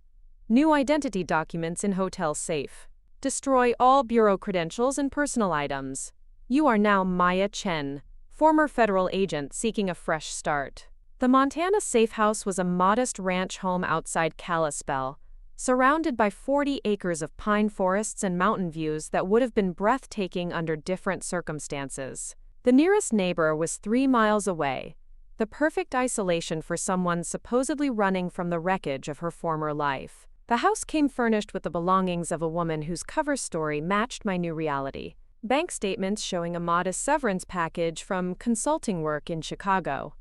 New identity documents in hotel safe. Destroy all bureau credentials and personal items. You are now Maya Chen, former federal agent seeking a fresh start." The Montana safe house was a modest ranch home outside Kalispell, surrounded by 40 acres of pine forests and mountain views that would have been breathtaking under different circumstances. The nearest neighbor was 3 miles away, the perfect isolation for someone supposedly running from the wreckage of her former life. The house came furnished with the belongings of a woman whose cover story matched my new reality. Bank statements showing a modest severance package from consulting work in Chicago.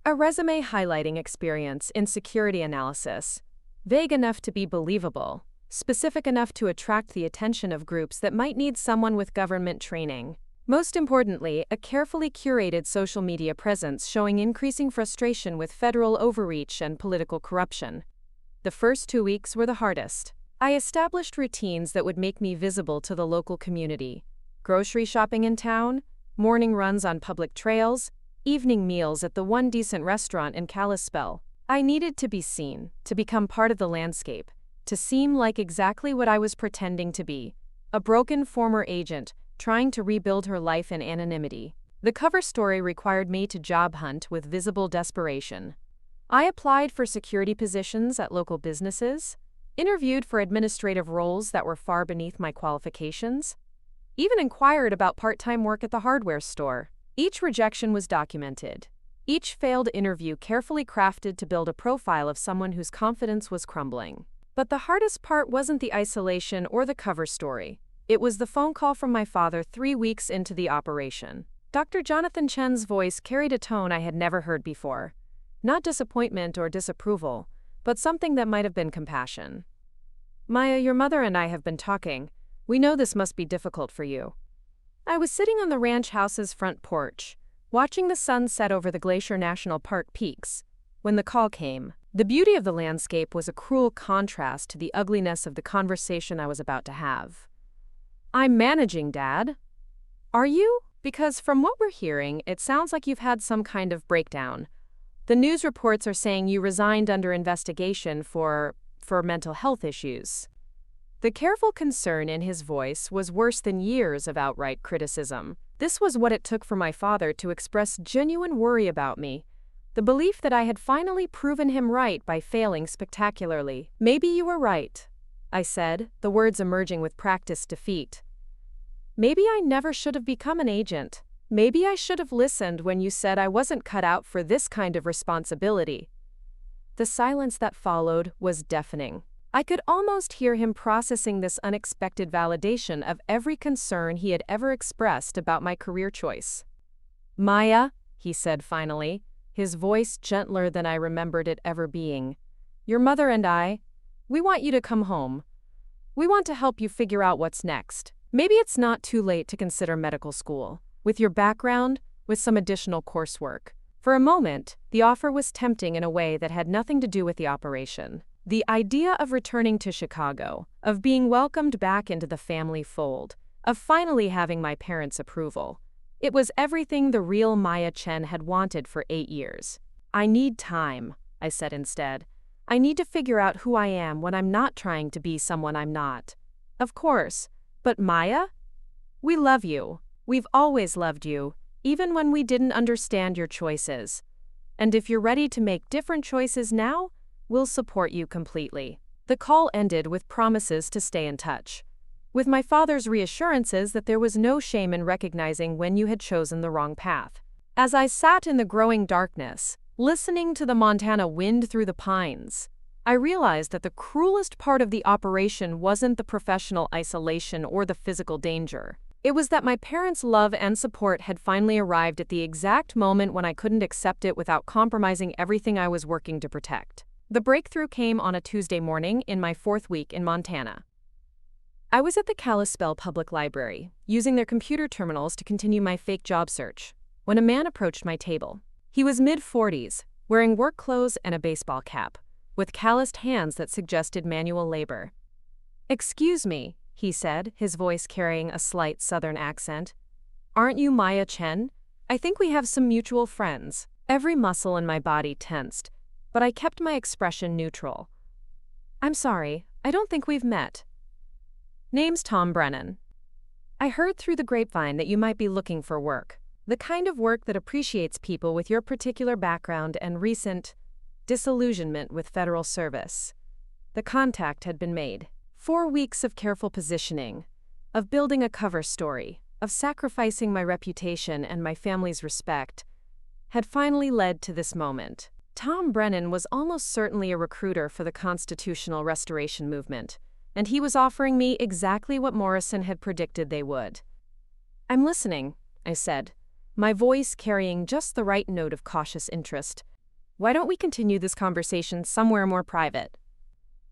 A resume highlighting experience in security analysis, vague enough to be believable, specific enough to attract the attention of groups that might need someone with government training. Most importantly, a carefully curated social media presence showing increasing frustration with federal overreach and political corruption. The first 2 weeks were the hardest. I established routines that would make me visible to the local community. Grocery shopping in town, morning runs on public trails, evening meals at the one decent restaurant in Kalispell. I needed to be seen, to become part of the landscape, to seem like exactly what I was pretending to be, a broken former agent trying to rebuild her life in anonymity. The cover story required me to job hunt with visible desperation. I applied for security positions at local businesses, interviewed for administrative roles that were far beneath my qualifications, even inquired about part-time work at the hardware store. Each rejection was documented. Each failed interview carefully crafted to build a profile of someone whose confidence was crumbling. But the hardest part wasn't the isolation or the cover story. It was the phone call from my father 3 weeks into the operation. Dr. Jonathan Chen's voice carried a tone I had never heard before. Not disappointment or disapproval, but something that might have been compassion. "Maya, your mother and I have been talking. We know this must be difficult for you." I was sitting on the ranch house's front porch, watching the sun set over the Glacier National Park peaks, when the call came. The beauty of the landscape was a cruel contrast to the ugliness of the conversation I was about to have. "I'm managing, Dad." "Are you? Because from what we're hearing, it sounds like you've had some kind of breakdown. The news reports are saying you resigned under investigation for mental health issues." The careful concern in his voice was worse than years of outright criticism. This was what it took for my father to express genuine worry about me, the belief that I had finally proven him right by failing spectacularly. "Maybe you were right," I said, the words emerging with practiced defeat. "Maybe I never should have become an agent. Maybe I should have listened when you said I wasn't cut out for this kind of responsibility." The silence that followed was deafening. I could almost hear him processing this unexpected validation of every concern he had ever expressed about my career choice. "Maya," he said finally, his voice gentler than I remembered it ever being, "your mother and I, we want you to come home. We want to help you figure out what's next. Maybe it's not too late to consider medical school. With your background, with some additional coursework." For a moment, the offer was tempting in a way that had nothing to do with the operation. The idea of returning to Chicago, of being welcomed back into the family fold, of finally having my parents' approval. It was everything the real Maya Chen had wanted for 8 years. "I need time," I said instead. "I need to figure out who I am when I'm not trying to be someone I'm not." "Of course. But Maya, we love you. We've always loved you, even when we didn't understand your choices. And if you're ready to make different choices now, we'll support you completely." The call ended with promises to stay in touch, with my father's reassurances that there was no shame in recognizing when you had chosen the wrong path. As I sat in the growing darkness, listening to the Montana wind through the pines, I realized that the cruelest part of the operation wasn't the professional isolation or the physical danger. It was that my parents' love and support had finally arrived at the exact moment when I couldn't accept it without compromising everything I was working to protect. The breakthrough came on a Tuesday morning in my 4th week in Montana. I was at the Kalispell Public Library, using their computer terminals to continue my fake job search, when a man approached my table. He was mid-40s, wearing work clothes and a baseball cap, with calloused hands that suggested manual labor. "Excuse me," he said, his voice carrying a slight southern accent. "Aren't you Maya Chen? I think we have some mutual friends." Every muscle in my body tensed, but I kept my expression neutral. "I'm sorry, I don't think we've met." "Name's Tom Brennan. I heard through the grapevine that you might be looking for work." The kind of work that appreciates people with your particular background and recent disillusionment with federal service. The contact had been made. 4 weeks of careful positioning, of building a cover story, of sacrificing my reputation and my family's respect, had finally led to this moment. Tom Brennan was almost certainly a recruiter for the constitutional restoration movement, and he was offering me exactly what Morrison had predicted they would. "I'm listening," I said, my voice carrying just the right note of cautious interest. "Why don't we continue this conversation somewhere more private?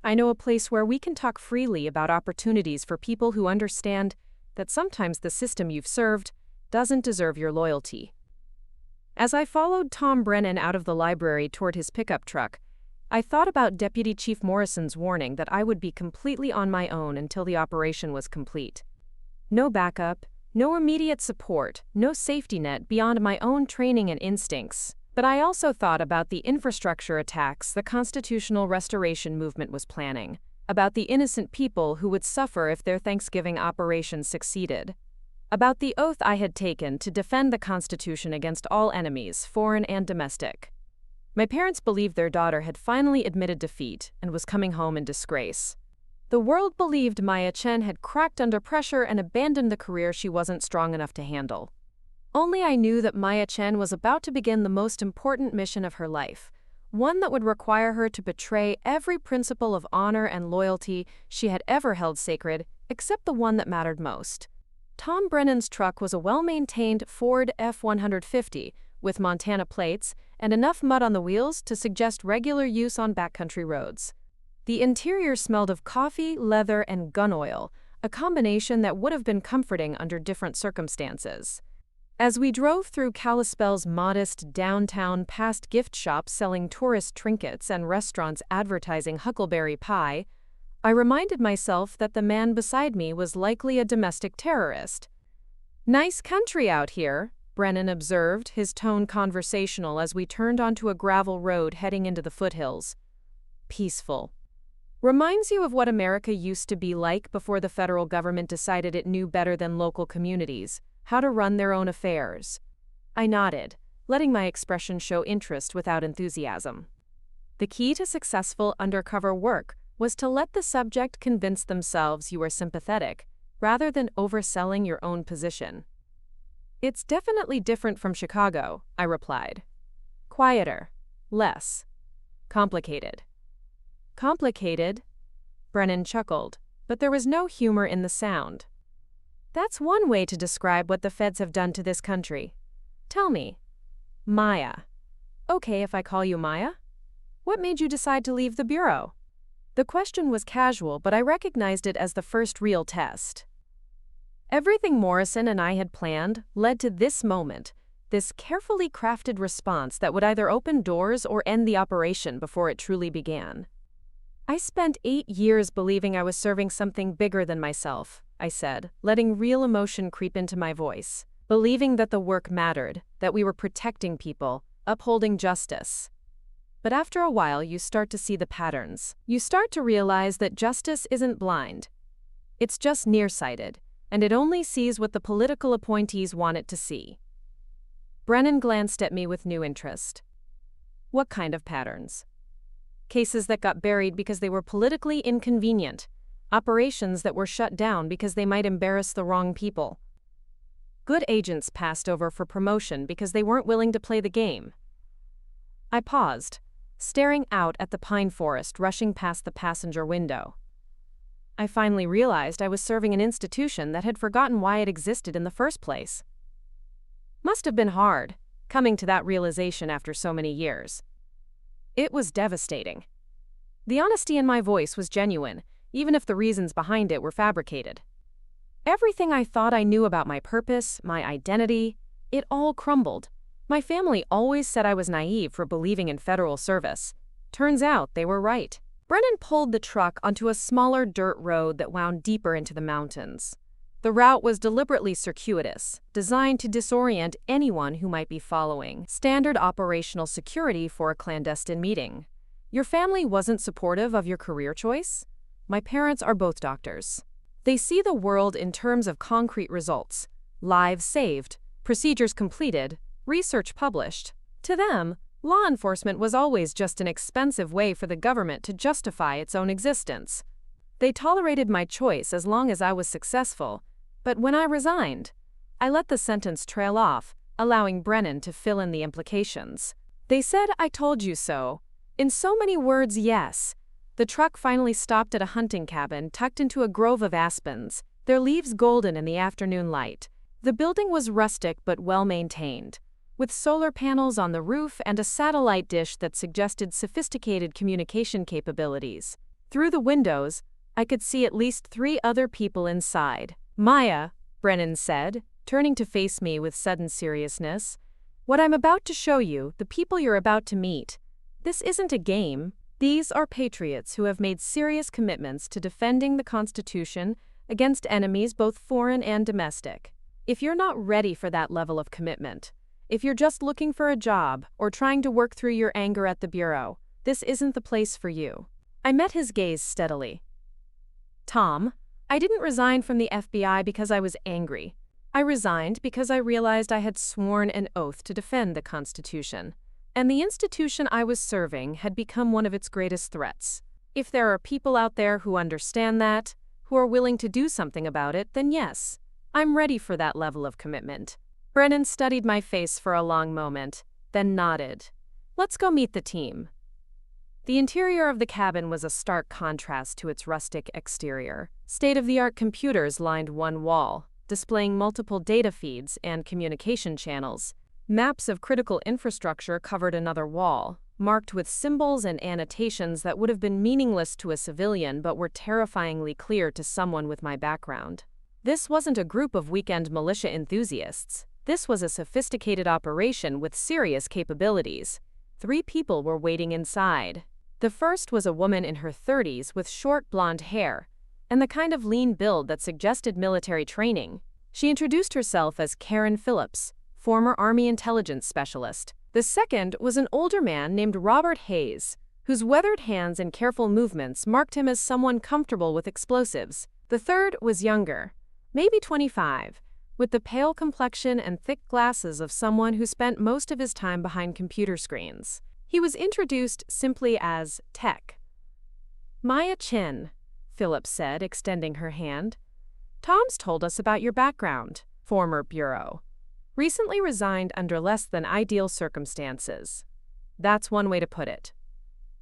I know a place where we can talk freely about opportunities for people who understand that sometimes the system you've served doesn't deserve your loyalty." As I followed Tom Brennan out of the library toward his pickup truck, I thought about Deputy Chief Morrison's warning that I would be completely on my own until the operation was complete. No backup, no immediate support, no safety net beyond my own training and instincts. But I also thought about the infrastructure attacks the constitutional restoration movement was planning, about the innocent people who would suffer if their Thanksgiving operation succeeded, about the oath I had taken to defend the Constitution against all enemies, foreign and domestic. My parents believed their daughter had finally admitted defeat and was coming home in disgrace. The world believed Maya Chen had cracked under pressure and abandoned the career she wasn't strong enough to handle. Only I knew that Maya Chen was about to begin the most important mission of her life, one that would require her to betray every principle of honor and loyalty she had ever held sacred, except the one that mattered most. Tom Brennan's truck was a well-maintained Ford F-150 with Montana plates and enough mud on the wheels to suggest regular use on backcountry roads. The interior smelled of coffee, leather, and gun oil, a combination that would have been comforting under different circumstances. As we drove through Kalispell's modest downtown past gift shops selling tourist trinkets and restaurants advertising huckleberry pie, I reminded myself that the man beside me was likely a domestic terrorist. "Nice country out here," Brennan observed, his tone conversational as we turned onto a gravel road heading into the foothills. "Peaceful. Reminds you of what America used to be like before the federal government decided it knew better than local communities, how to run their own affairs." I nodded, letting my expression show interest without enthusiasm. The key to successful undercover work was to let the subject convince themselves you were sympathetic, rather than overselling your own position. "It's definitely different from Chicago," I replied. "Quieter. Less. Complicated." "Complicated?" Brennan chuckled, but there was no humor in the sound. "That's one way to describe what the feds have done to this country. Tell me, Maya. Okay if I call you Maya? What made you decide to leave the Bureau?" The question was casual, but I recognized it as the first real test. Everything Morrison and I had planned led to this moment, this carefully crafted response that would either open doors or end the operation before it truly began. "I spent 8 years believing I was serving something bigger than myself," I said, letting real emotion creep into my voice. "Believing that the work mattered, that we were protecting people, upholding justice. But after a while, you start to see the patterns. You start to realize that justice isn't blind. It's just nearsighted, and it only sees what the political appointees want it to see." Brennan glanced at me with new interest. "What kind of patterns?" "Cases that got buried because they were politically inconvenient. Operations that were shut down because they might embarrass the wrong people. Good agents passed over for promotion because they weren't willing to play the game." I paused, staring out at the pine forest rushing past the passenger window. I finally realized I was serving an institution that had forgotten why it existed in the first place. Must have been hard, coming to that realization after so many years. It was devastating. The honesty in my voice was genuine, even if the reasons behind it were fabricated. Everything I thought I knew about my purpose, my identity, it all crumbled. My family always said I was naive for believing in federal service. Turns out they were right. Brennan pulled the truck onto a smaller dirt road that wound deeper into the mountains. The route was deliberately circuitous, designed to disorient anyone who might be following standard operational security for a clandestine meeting. "Your family wasn't supportive of your career choice?" "My parents are both doctors. They see the world in terms of concrete results, lives saved, procedures completed, research published. To them, law enforcement was always just an expensive way for the government to justify its own existence. They tolerated my choice as long as I was successful, but when I resigned, I let the sentence trail off, allowing Brennan to fill in the implications. They said I told you so. In so many words, yes. The truck finally stopped at a hunting cabin tucked into a grove of aspens, their leaves golden in the afternoon light. The building was rustic but well-maintained, with solar panels on the roof and a satellite dish that suggested sophisticated communication capabilities. Through the windows, I could see at least 3 other people inside. "Maya," Brennan said, turning to face me with sudden seriousness, "what I'm about to show you, the people you're about to meet, this isn't a game. These are patriots who have made serious commitments to defending the Constitution against enemies both foreign and domestic. If you're not ready for that level of commitment, if you're just looking for a job or trying to work through your anger at the Bureau, this isn't the place for you." I met his gaze steadily. "Tom, I didn't resign from the FBI because I was angry. I resigned because I realized I had sworn an oath to defend the Constitution, and the institution I was serving had become one of its greatest threats. If there are people out there who understand that, who are willing to do something about it, then yes, I'm ready for that level of commitment." Brennan studied my face for a long moment, then nodded. "Let's go meet the team." The interior of the cabin was a stark contrast to its rustic exterior. State-of-the-art computers lined one wall, displaying multiple data feeds and communication channels. Maps of critical infrastructure covered another wall, marked with symbols and annotations that would have been meaningless to a civilian but were terrifyingly clear to someone with my background. This wasn't a group of weekend militia enthusiasts. This was a sophisticated operation with serious capabilities. 3 people were waiting inside. The first was a woman in her 30s with short blonde hair and the kind of lean build that suggested military training. She introduced herself as Karen Phillips, former Army intelligence specialist. The second was an older man named Robert Hayes, whose weathered hands and careful movements marked him as someone comfortable with explosives. The third was younger, maybe 25, with the pale complexion and thick glasses of someone who spent most of his time behind computer screens. He was introduced simply as Tech. "Maya Chin," Phillips said, extending her hand. "Tom's told us about your background. Former Bureau. Recently resigned under less than ideal circumstances. That's one way to put it.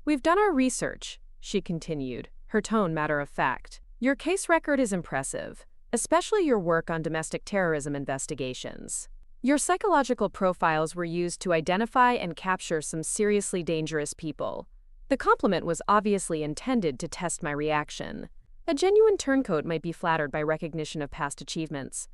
We've done our research," she continued, her tone matter of fact. "Your case record is impressive, especially your work on domestic terrorism investigations. Your psychological profiles were used to identify and capture some seriously dangerous people." The compliment was obviously intended to test my reaction. A genuine turncoat might be flattered by recognition of past achievements.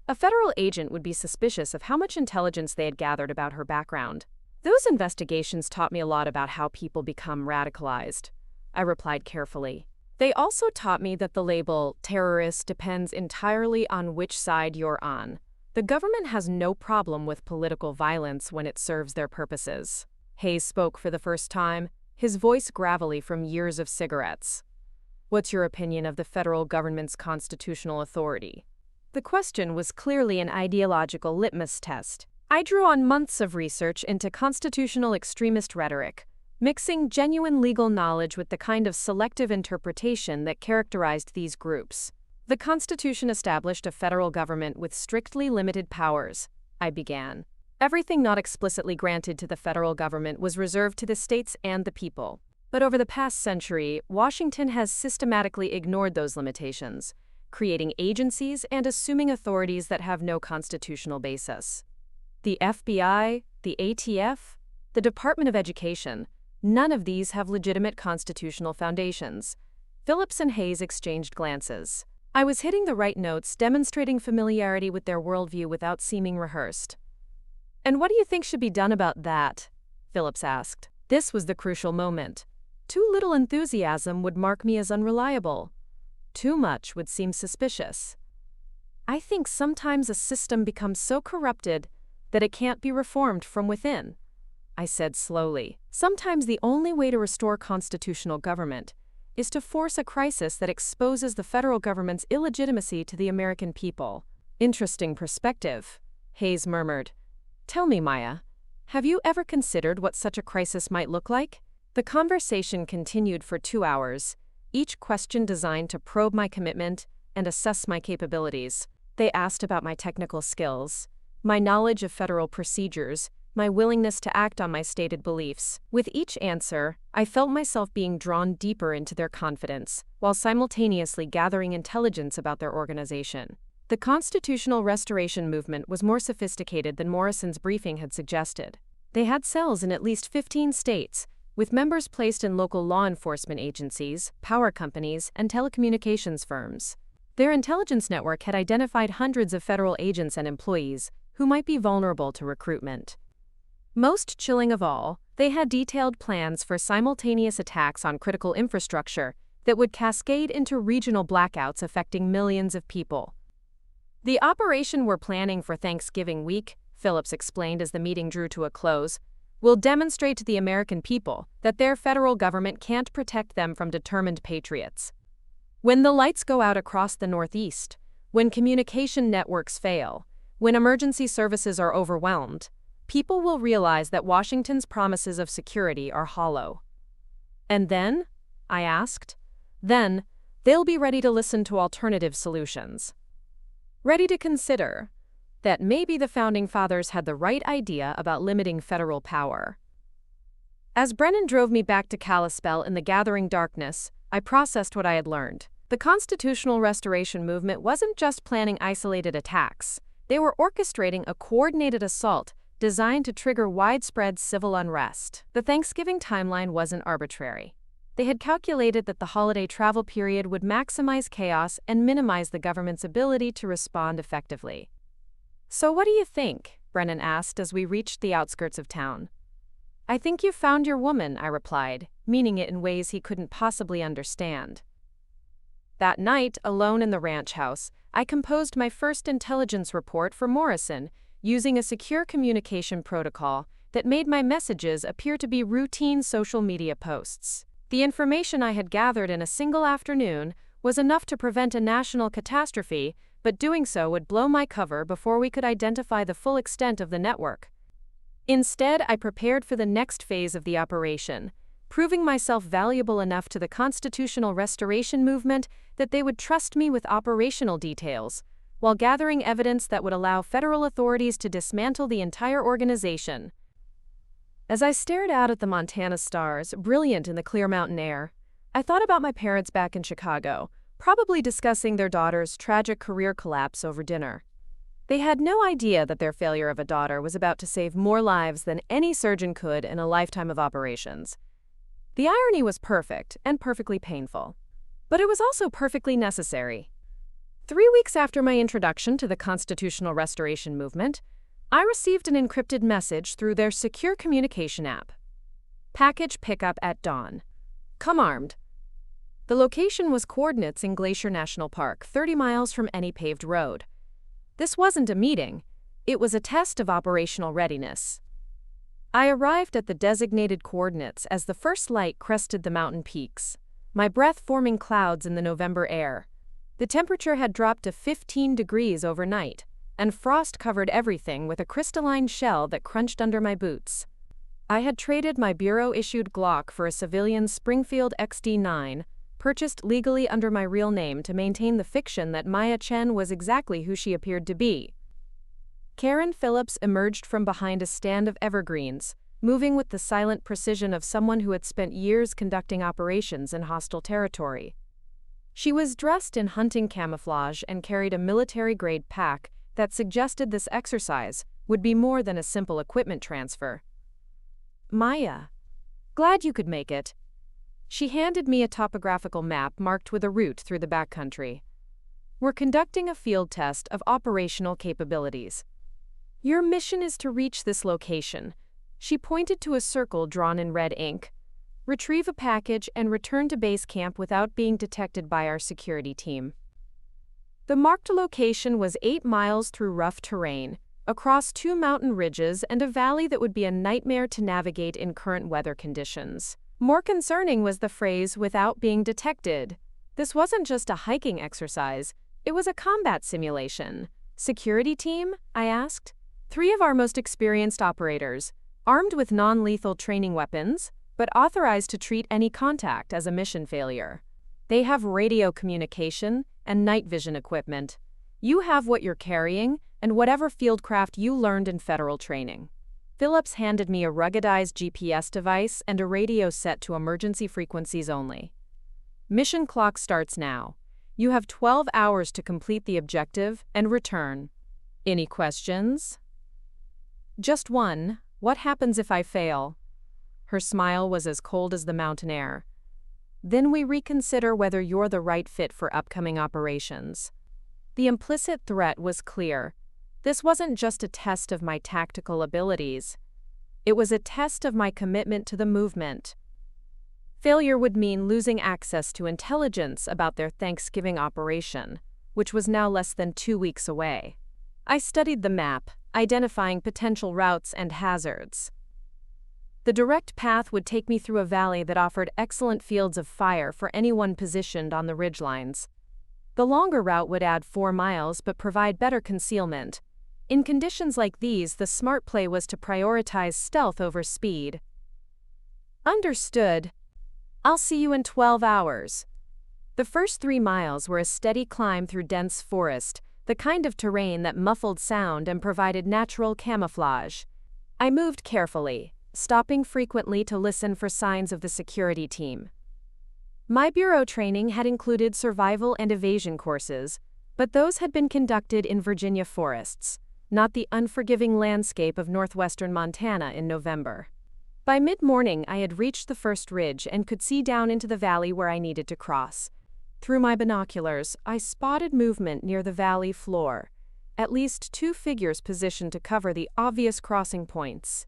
A federal agent would be suspicious of how much intelligence they had gathered about her background. "Those investigations taught me a lot about how people become radicalized," I replied carefully. "They also taught me that the label terrorist depends entirely on which side you're on. The government has no problem with political violence when it serves their purposes." Hayes spoke for the first time, his voice gravelly from years of cigarettes. "What's your opinion of the federal government's constitutional authority?" The question was clearly an ideological litmus test. I drew on months of research into constitutional extremist rhetoric, mixing genuine legal knowledge with the kind of selective interpretation that characterized these groups. "The Constitution established a federal government with strictly limited powers," I began. "Everything not explicitly granted to the federal government was reserved to the states and the people. But over the past century, Washington has systematically ignored those limitations, creating agencies and assuming authorities that have no constitutional basis. The FBI, the ATF, the Department of Education, none of these have legitimate constitutional foundations." Phillips and Hayes exchanged glances. I was hitting the right notes, demonstrating familiarity with their worldview without seeming rehearsed. "And what do you think should be done about that?" Phillips asked. This was the crucial moment. Too little enthusiasm would mark me as unreliable. Too much would seem suspicious. "I think sometimes a system becomes so corrupted that it can't be reformed from within," I said slowly. "Sometimes the only way to restore constitutional government is to force a crisis that exposes the federal government's illegitimacy to the American people." "Interesting perspective," Hayes murmured. "Tell me, Maya, have you ever considered what such a crisis might look like?" The conversation continued for 2 hours, each question designed to probe my commitment and assess my capabilities. They asked about my technical skills, my knowledge of federal procedures, my willingness to act on my stated beliefs. With each answer, I felt myself being drawn deeper into their confidence, while simultaneously gathering intelligence about their organization. The constitutional restoration movement was more sophisticated than Morrison's briefing had suggested. They had cells in at least 15 states, with members placed in local law enforcement agencies, power companies, and telecommunications firms. Their intelligence network had identified hundreds of federal agents and employees who might be vulnerable to recruitment. Most chilling of all, they had detailed plans for simultaneous attacks on critical infrastructure that would cascade into regional blackouts affecting millions of people. "The operation we're planning for Thanksgiving week," Phillips explained as the meeting drew to a close, "will demonstrate to the American people that their federal government can't protect them from determined patriots. When the lights go out across the Northeast, when communication networks fail, when emergency services are overwhelmed, people will realize that Washington's promises of security are hollow." "And then?" I asked. "Then, they'll be ready to listen to alternative solutions. Ready to consider that maybe the Founding Fathers had the right idea about limiting federal power." As Brennan drove me back to Kalispell in the gathering darkness, I processed what I had learned. The constitutional restoration movement wasn't just planning isolated attacks. They were orchestrating a coordinated assault designed to trigger widespread civil unrest. The Thanksgiving timeline wasn't arbitrary. They had calculated that the holiday travel period would maximize chaos and minimize the government's ability to respond effectively. "So what do you think?" Brennan asked as we reached the outskirts of town. "I think you've found your woman," I replied, meaning it in ways he couldn't possibly understand. That night, alone in the ranch house, I composed my first intelligence report for Morrison, using a secure communication protocol that made my messages appear to be routine social media posts. The information I had gathered in a single afternoon was enough to prevent a national catastrophe, but doing so would blow my cover before we could identify the full extent of the network. Instead, I prepared for the next phase of the operation, proving myself valuable enough to the constitutional restoration movement that they would trust me with operational details, while gathering evidence that would allow federal authorities to dismantle the entire organization. As I stared out at the Montana stars, brilliant in the clear mountain air, I thought about my parents back in Chicago, probably discussing their daughter's tragic career collapse over dinner. They had no idea that their failure of a daughter was about to save more lives than any surgeon could in a lifetime of operations. The irony was perfect and perfectly painful, but it was also perfectly necessary. 3 weeks after my introduction to the constitutional restoration movement, I received an encrypted message through their secure communication app. "Package pickup at dawn. Come armed." The location was coordinates in Glacier National Park, 30 miles from any paved road. This wasn't a meeting, it was a test of operational readiness. I arrived at the designated coordinates as the first light crested the mountain peaks, my breath forming clouds in the November air. The temperature had dropped to 15 degrees overnight, and frost covered everything with a crystalline shell that crunched under my boots. I had traded my bureau-issued Glock for a civilian Springfield XD9, purchased legally under my real name to maintain the fiction that Maya Chen was exactly who she appeared to be. Karen Phillips emerged from behind a stand of evergreens, moving with the silent precision of someone who had spent years conducting operations in hostile territory. She was dressed in hunting camouflage and carried a military-grade pack that suggested this exercise would be more than a simple equipment transfer. "Maya, glad you could make it." She handed me a topographical map marked with a route through the backcountry. "We're conducting a field test of operational capabilities. Your mission is to reach this location." She pointed to a circle drawn in red ink. "Retrieve a package and return to base camp without being detected by our security team." The marked location was 8 miles through rough terrain, across 2 mountain ridges and a valley that would be a nightmare to navigate in current weather conditions. More concerning was the phrase, "without being detected." This wasn't just a hiking exercise, it was a combat simulation. "Security team?" I asked. 3 of our most experienced operators, armed with non-lethal training weapons, but authorized to treat any contact as a mission failure. They have radio communication and night vision equipment. You have what you're carrying and whatever fieldcraft you learned in federal training. Phillips handed me a ruggedized GPS device and a radio set to emergency frequencies only. Mission clock starts now. You have 12 hours to complete the objective and return. Any questions? Just one. What happens if I fail? Her smile was as cold as the mountain air. Then we reconsider whether you're the right fit for upcoming operations. The implicit threat was clear. This wasn't just a test of my tactical abilities. It was a test of my commitment to the movement. Failure would mean losing access to intelligence about their Thanksgiving operation, which was now less than 2 weeks away. I studied the map, identifying potential routes and hazards. The direct path would take me through a valley that offered excellent fields of fire for anyone positioned on the ridgelines. The longer route would add 4 miles but provide better concealment. In conditions like these, the smart play was to prioritize stealth over speed. Understood. I'll see you in 12 hours. The first 3 miles were a steady climb through dense forest, the kind of terrain that muffled sound and provided natural camouflage. I moved carefully, stopping frequently to listen for signs of the security team. My bureau training had included survival and evasion courses, but those had been conducted in Virginia forests, not the unforgiving landscape of northwestern Montana in November. By mid-morning, I had reached the first ridge and could see down into the valley where I needed to cross. Through my binoculars, I spotted movement near the valley floor, at least 2 figures positioned to cover the obvious crossing points.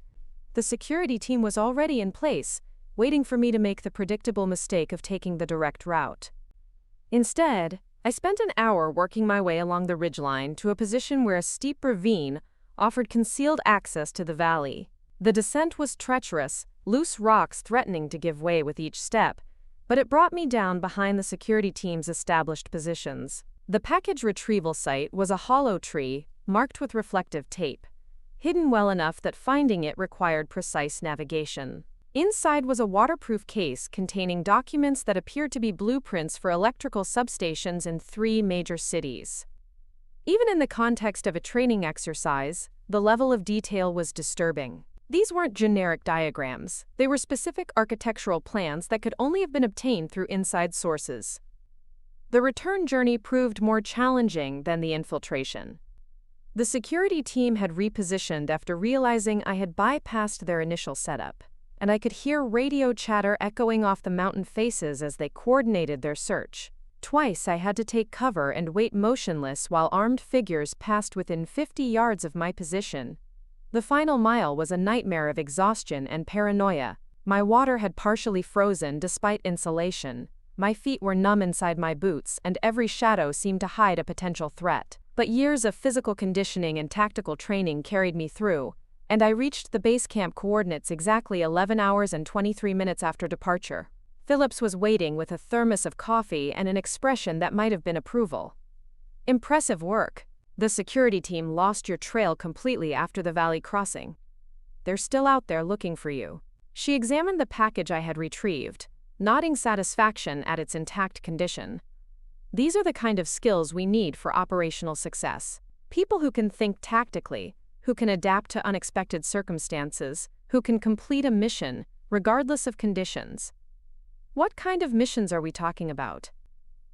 The security team was already in place, waiting for me to make the predictable mistake of taking the direct route. Instead, I spent an hour working my way along the ridgeline to a position where a steep ravine offered concealed access to the valley. The descent was treacherous, loose rocks threatening to give way with each step, but it brought me down behind the security team's established positions. The package retrieval site was a hollow tree marked with reflective tape, hidden well enough that finding it required precise navigation. Inside was a waterproof case containing documents that appeared to be blueprints for electrical substations in 3 major cities. Even in the context of a training exercise, the level of detail was disturbing. These weren't generic diagrams. They were specific architectural plans that could only have been obtained through inside sources. The return journey proved more challenging than the infiltration. The security team had repositioned after realizing I had bypassed their initial setup, and I could hear radio chatter echoing off the mountain faces as they coordinated their search. Twice I had to take cover and wait motionless while armed figures passed within 50 yards of my position. The final mile was a nightmare of exhaustion and paranoia. My water had partially frozen despite insulation. My feet were numb inside my boots, and every shadow seemed to hide a potential threat. But years of physical conditioning and tactical training carried me through, and I reached the base camp coordinates exactly 11 hours and 23 minutes after departure. Phillips was waiting with a thermos of coffee and an expression that might have been approval. Impressive work. The security team lost your trail completely after the valley crossing. They're still out there looking for you. She examined the package I had retrieved, nodding satisfaction at its intact condition. These are the kind of skills we need for operational success. People who can think tactically, who can adapt to unexpected circumstances, who can complete a mission, regardless of conditions. What kind of missions are we talking about?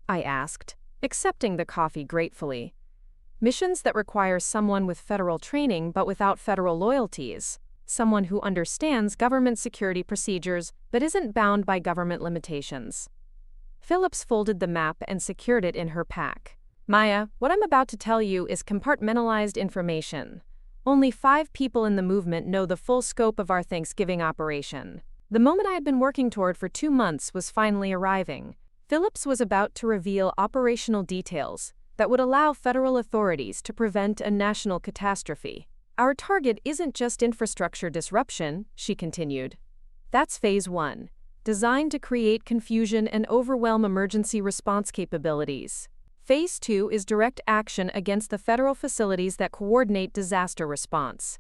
I asked, accepting the coffee gratefully. Missions that require someone with federal training but without federal loyalties. Someone who understands government security procedures but isn't bound by government limitations. Phillips folded the map and secured it in her pack. Maya, what I'm about to tell you is compartmentalized information. Only 5 people in the movement know the full scope of our Thanksgiving operation. The moment I had been working toward for 2 months was finally arriving. Phillips was about to reveal operational details that would allow federal authorities to prevent a national catastrophe. Our target isn't just infrastructure disruption, she continued. That's phase 1, designed to create confusion and overwhelm emergency response capabilities. Phase 2 is direct action against the federal facilities that coordinate disaster response.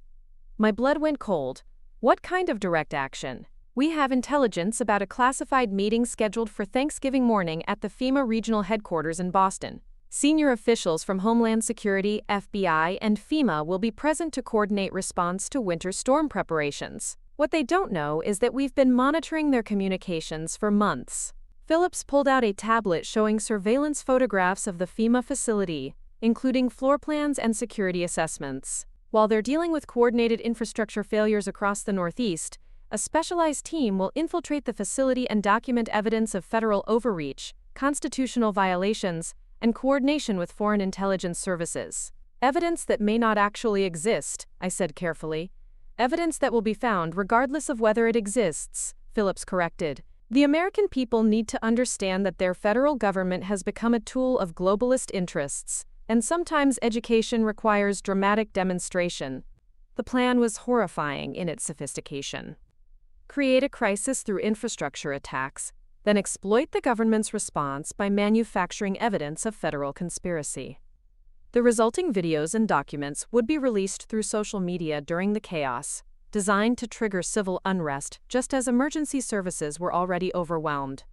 My blood went cold. What kind of direct action? We have intelligence about a classified meeting scheduled for Thanksgiving morning at the FEMA regional headquarters in Boston. Senior officials from Homeland Security, FBI, and FEMA will be present to coordinate response to winter storm preparations. What they don't know is that we've been monitoring their communications for months. Phillips pulled out a tablet showing surveillance photographs of the FEMA facility, including floor plans and security assessments. While they're dealing with coordinated infrastructure failures across the Northeast, a specialized team will infiltrate the facility and document evidence of federal overreach, constitutional violations, and coordination with foreign intelligence services. Evidence that may not actually exist, I said carefully. Evidence that will be found regardless of whether it exists, Phillips corrected. The American people need to understand that their federal government has become a tool of globalist interests, and sometimes education requires dramatic demonstration. The plan was horrifying in its sophistication. Create a crisis through infrastructure attacks, then exploit the government's response by manufacturing evidence of federal conspiracy. The resulting videos and documents would be released through social media during the chaos, designed to trigger civil unrest just as emergency services were already overwhelmed.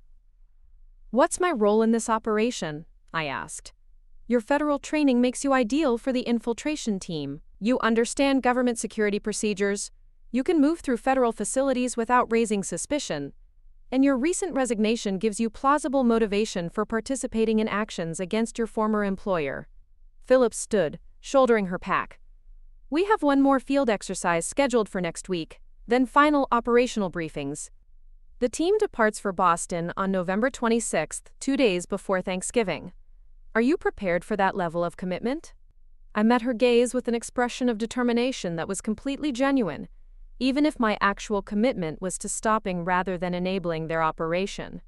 What's my role in this operation? I asked. Your federal training makes you ideal for the infiltration team. You understand government security procedures. You can move through federal facilities without raising suspicion. And your recent resignation gives you plausible motivation for participating in actions against your former employer. Phillips stood, shouldering her pack. We have one more field exercise scheduled for next week, then final operational briefings. The team departs for Boston on November 26th, 2 days before Thanksgiving. Are you prepared for that level of commitment? I met her gaze with an expression of determination that was completely genuine, even if my actual commitment was to stopping rather than enabling their operation.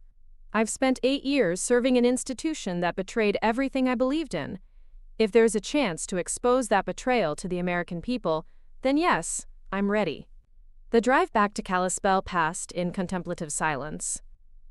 I've spent 8 years serving an institution that betrayed everything I believed in. If there's a chance to expose that betrayal to the American people, then yes, I'm ready. The drive back to Kalispell passed in contemplative silence.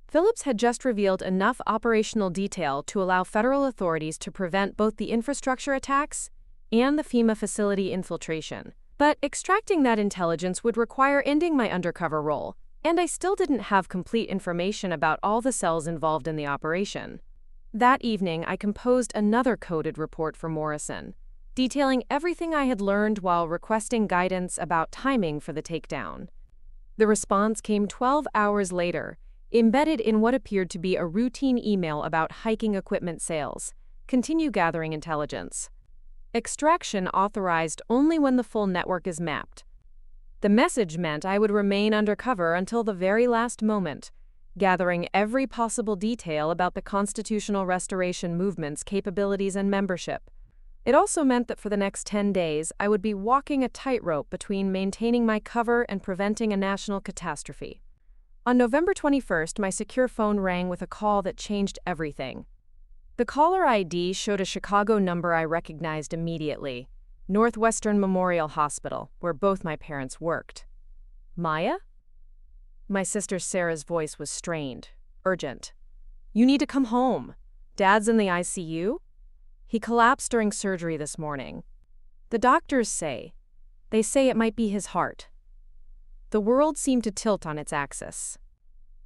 Phillips had just revealed enough operational detail to allow federal authorities to prevent both the infrastructure attacks and the FEMA facility infiltration. But extracting that intelligence would require ending my undercover role, and I still didn't have complete information about all the cells involved in the operation. That evening, I composed another coded report for Morrison, detailing everything I had learned while requesting guidance about timing for the takedown. The response came 12 hours later, embedded in what appeared to be a routine email about hiking equipment sales. Continue gathering intelligence. Extraction authorized only when the full network is mapped. The message meant I would remain undercover until the very last moment, gathering every possible detail about the constitutional restoration movement's capabilities and membership. It also meant that for the next 10 days, I would be walking a tightrope between maintaining my cover and preventing a national catastrophe. On November 21st, my secure phone rang with a call that changed everything. The caller ID showed a Chicago number I recognized immediately, Northwestern Memorial Hospital, where both my parents worked. Maya? My sister Sarah's voice was strained, urgent. You need to come home. Dad's in the ICU? He collapsed during surgery this morning. The doctors say it might be his heart. The world seemed to tilt on its axis.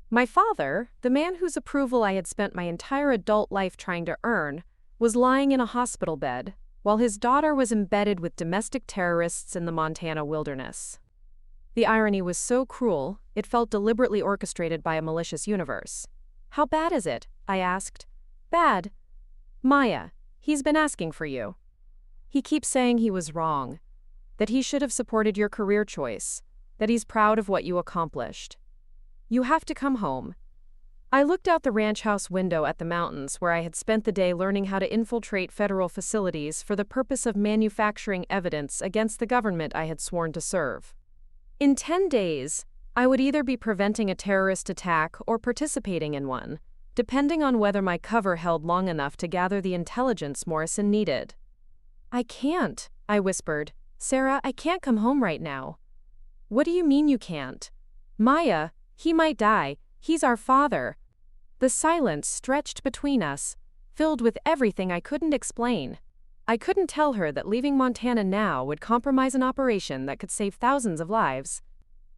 My father, the man whose approval I had spent my entire adult life trying to earn, was lying in a hospital bed, while his daughter was embedded with domestic terrorists in the Montana wilderness. The irony was so cruel, it felt deliberately orchestrated by a malicious universe. How bad is it? I asked. Bad. Maya, he's been asking for you. He keeps saying he was wrong, that he should have supported your career choice, that he's proud of what you accomplished. You have to come home. I looked out the ranch house window at the mountains where I had spent the day learning how to infiltrate federal facilities for the purpose of manufacturing evidence against the government I had sworn to serve. In 10 days, I would either be preventing a terrorist attack or participating in one, depending on whether my cover held long enough to gather the intelligence Morrison needed. I can't, I whispered. Sarah, I can't come home right now. What do you mean you can't? Maya, he might die. He's our father. The silence stretched between us, filled with everything I couldn't explain. I couldn't tell her that leaving Montana now would compromise an operation that could save thousands of lives.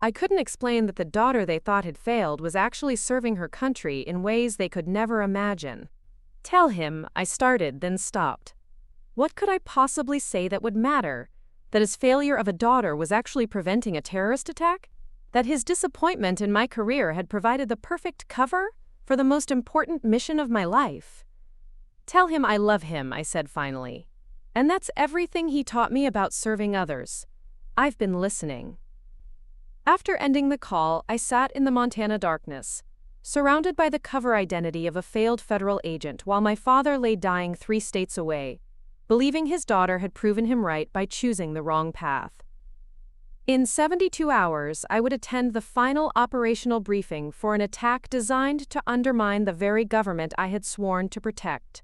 I couldn't explain that the daughter they thought had failed was actually serving her country in ways they could never imagine. Tell him, I started, then stopped. What could I possibly say that would matter? That his failure of a daughter was actually preventing a terrorist attack? That his disappointment in my career had provided the perfect cover for the most important mission of my life? Tell him I love him, I said finally. And that's everything he taught me about serving others. I've been listening. After ending the call, I sat in the Montana darkness, surrounded by the cover identity of a failed federal agent while my father lay dying 3 states away, believing his daughter had proven him right by choosing the wrong path. In 72 hours, I would attend the final operational briefing for an attack designed to undermine the very government I had sworn to protect.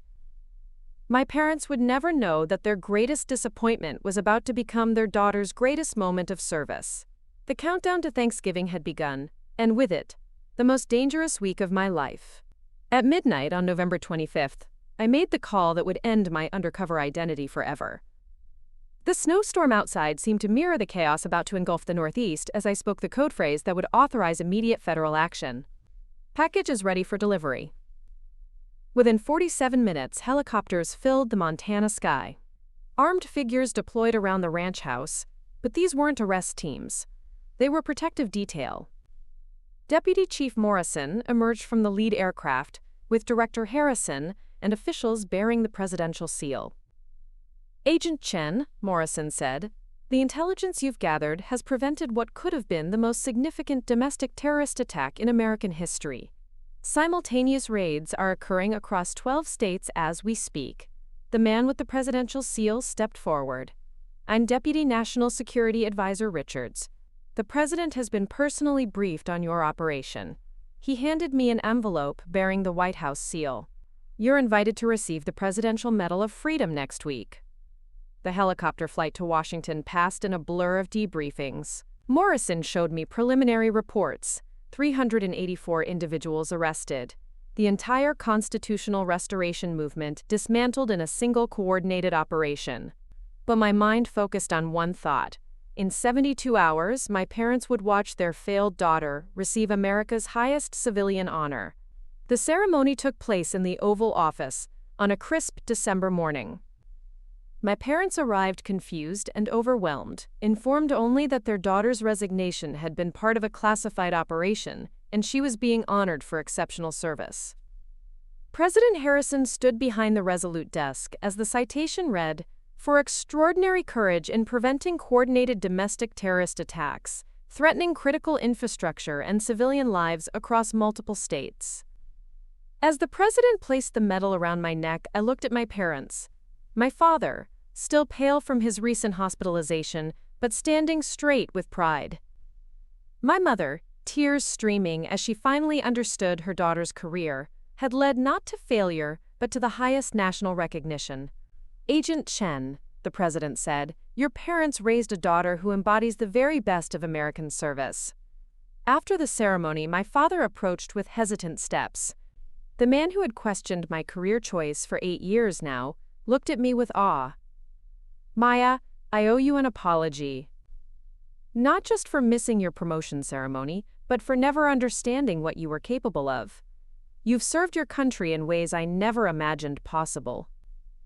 My parents would never know that their greatest disappointment was about to become their daughter's greatest moment of service. The countdown to Thanksgiving had begun, and with it, the most dangerous week of my life. At midnight on November 25th, I made the call that would end my undercover identity forever. The snowstorm outside seemed to mirror the chaos about to engulf the Northeast as I spoke the code phrase that would authorize immediate federal action. Package is ready for delivery. Within 47 minutes, helicopters filled the Montana sky. Armed figures deployed around the ranch house, but these weren't arrest teams. They were protective detail. Deputy Chief Morrison emerged from the lead aircraft, with Director Harrison and officials bearing the presidential seal. Agent Chen, Morrison said, the intelligence you've gathered has prevented what could have been the most significant domestic terrorist attack in American history. Simultaneous raids are occurring across 12 states as we speak. The man with the presidential seal stepped forward. I'm Deputy National Security Advisor Richards. The president has been personally briefed on your operation. He handed me an envelope bearing the White House seal. You're invited to receive the Presidential Medal of Freedom next week. The helicopter flight to Washington passed in a blur of debriefings. Morrison showed me preliminary reports. 384 individuals arrested. The entire constitutional restoration movement dismantled in a single coordinated operation. But my mind focused on one thought. In 72 hours, my parents would watch their failed daughter receive America's highest civilian honor. The ceremony took place in the Oval Office on a crisp December morning. My parents arrived confused and overwhelmed, informed only that their daughter's resignation had been part of a classified operation and she was being honored for exceptional service. President Harrison stood behind the resolute desk as the citation read, "For extraordinary courage in preventing coordinated domestic terrorist attacks, threatening critical infrastructure and civilian lives across multiple states." As the president placed the medal around my neck, I looked at my parents. My father, still pale from his recent hospitalization, but standing straight with pride. My mother, tears streaming as she finally understood her daughter's career, had led not to failure, but to the highest national recognition. Agent Chen, the president said, your parents raised a daughter who embodies the very best of American service. After the ceremony, my father approached with hesitant steps. The man who had questioned my career choice for 8 years now looked at me with awe. Maya, I owe you an apology. Not just for missing your promotion ceremony, but for never understanding what you were capable of. You've served your country in ways I never imagined possible.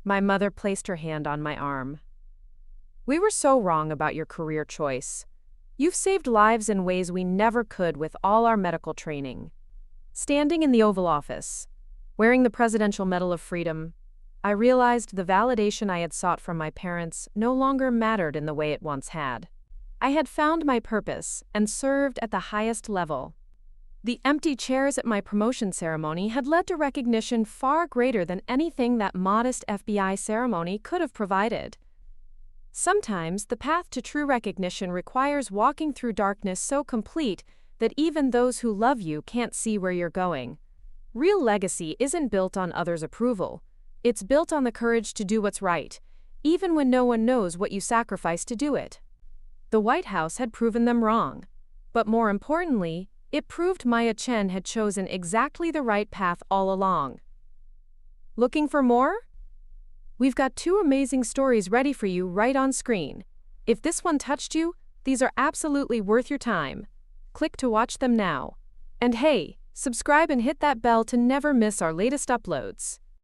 My mother placed her hand on my arm. We were so wrong about your career choice. You've saved lives in ways we never could with all our medical training. Standing in the Oval Office, wearing the Presidential Medal of Freedom, I realized the validation I had sought from my parents no longer mattered in the way it once had. I had found my purpose and served at the highest level. The empty chairs at my promotion ceremony had led to recognition far greater than anything that modest FBI ceremony could have provided. Sometimes the path to true recognition requires walking through darkness so complete that even those who love you can't see where you're going. Real legacy isn't built on others' approval. It's built on the courage to do what's right, even when no one knows what you sacrificed to do it. The White House had proven them wrong. But more importantly, it proved Maya Chen had chosen exactly the right path all along. Looking for more? We've got 2 amazing stories ready for you right on screen. If this one touched you, these are absolutely worth your time. Click to watch them now. And hey, subscribe and hit that bell to never miss our latest uploads.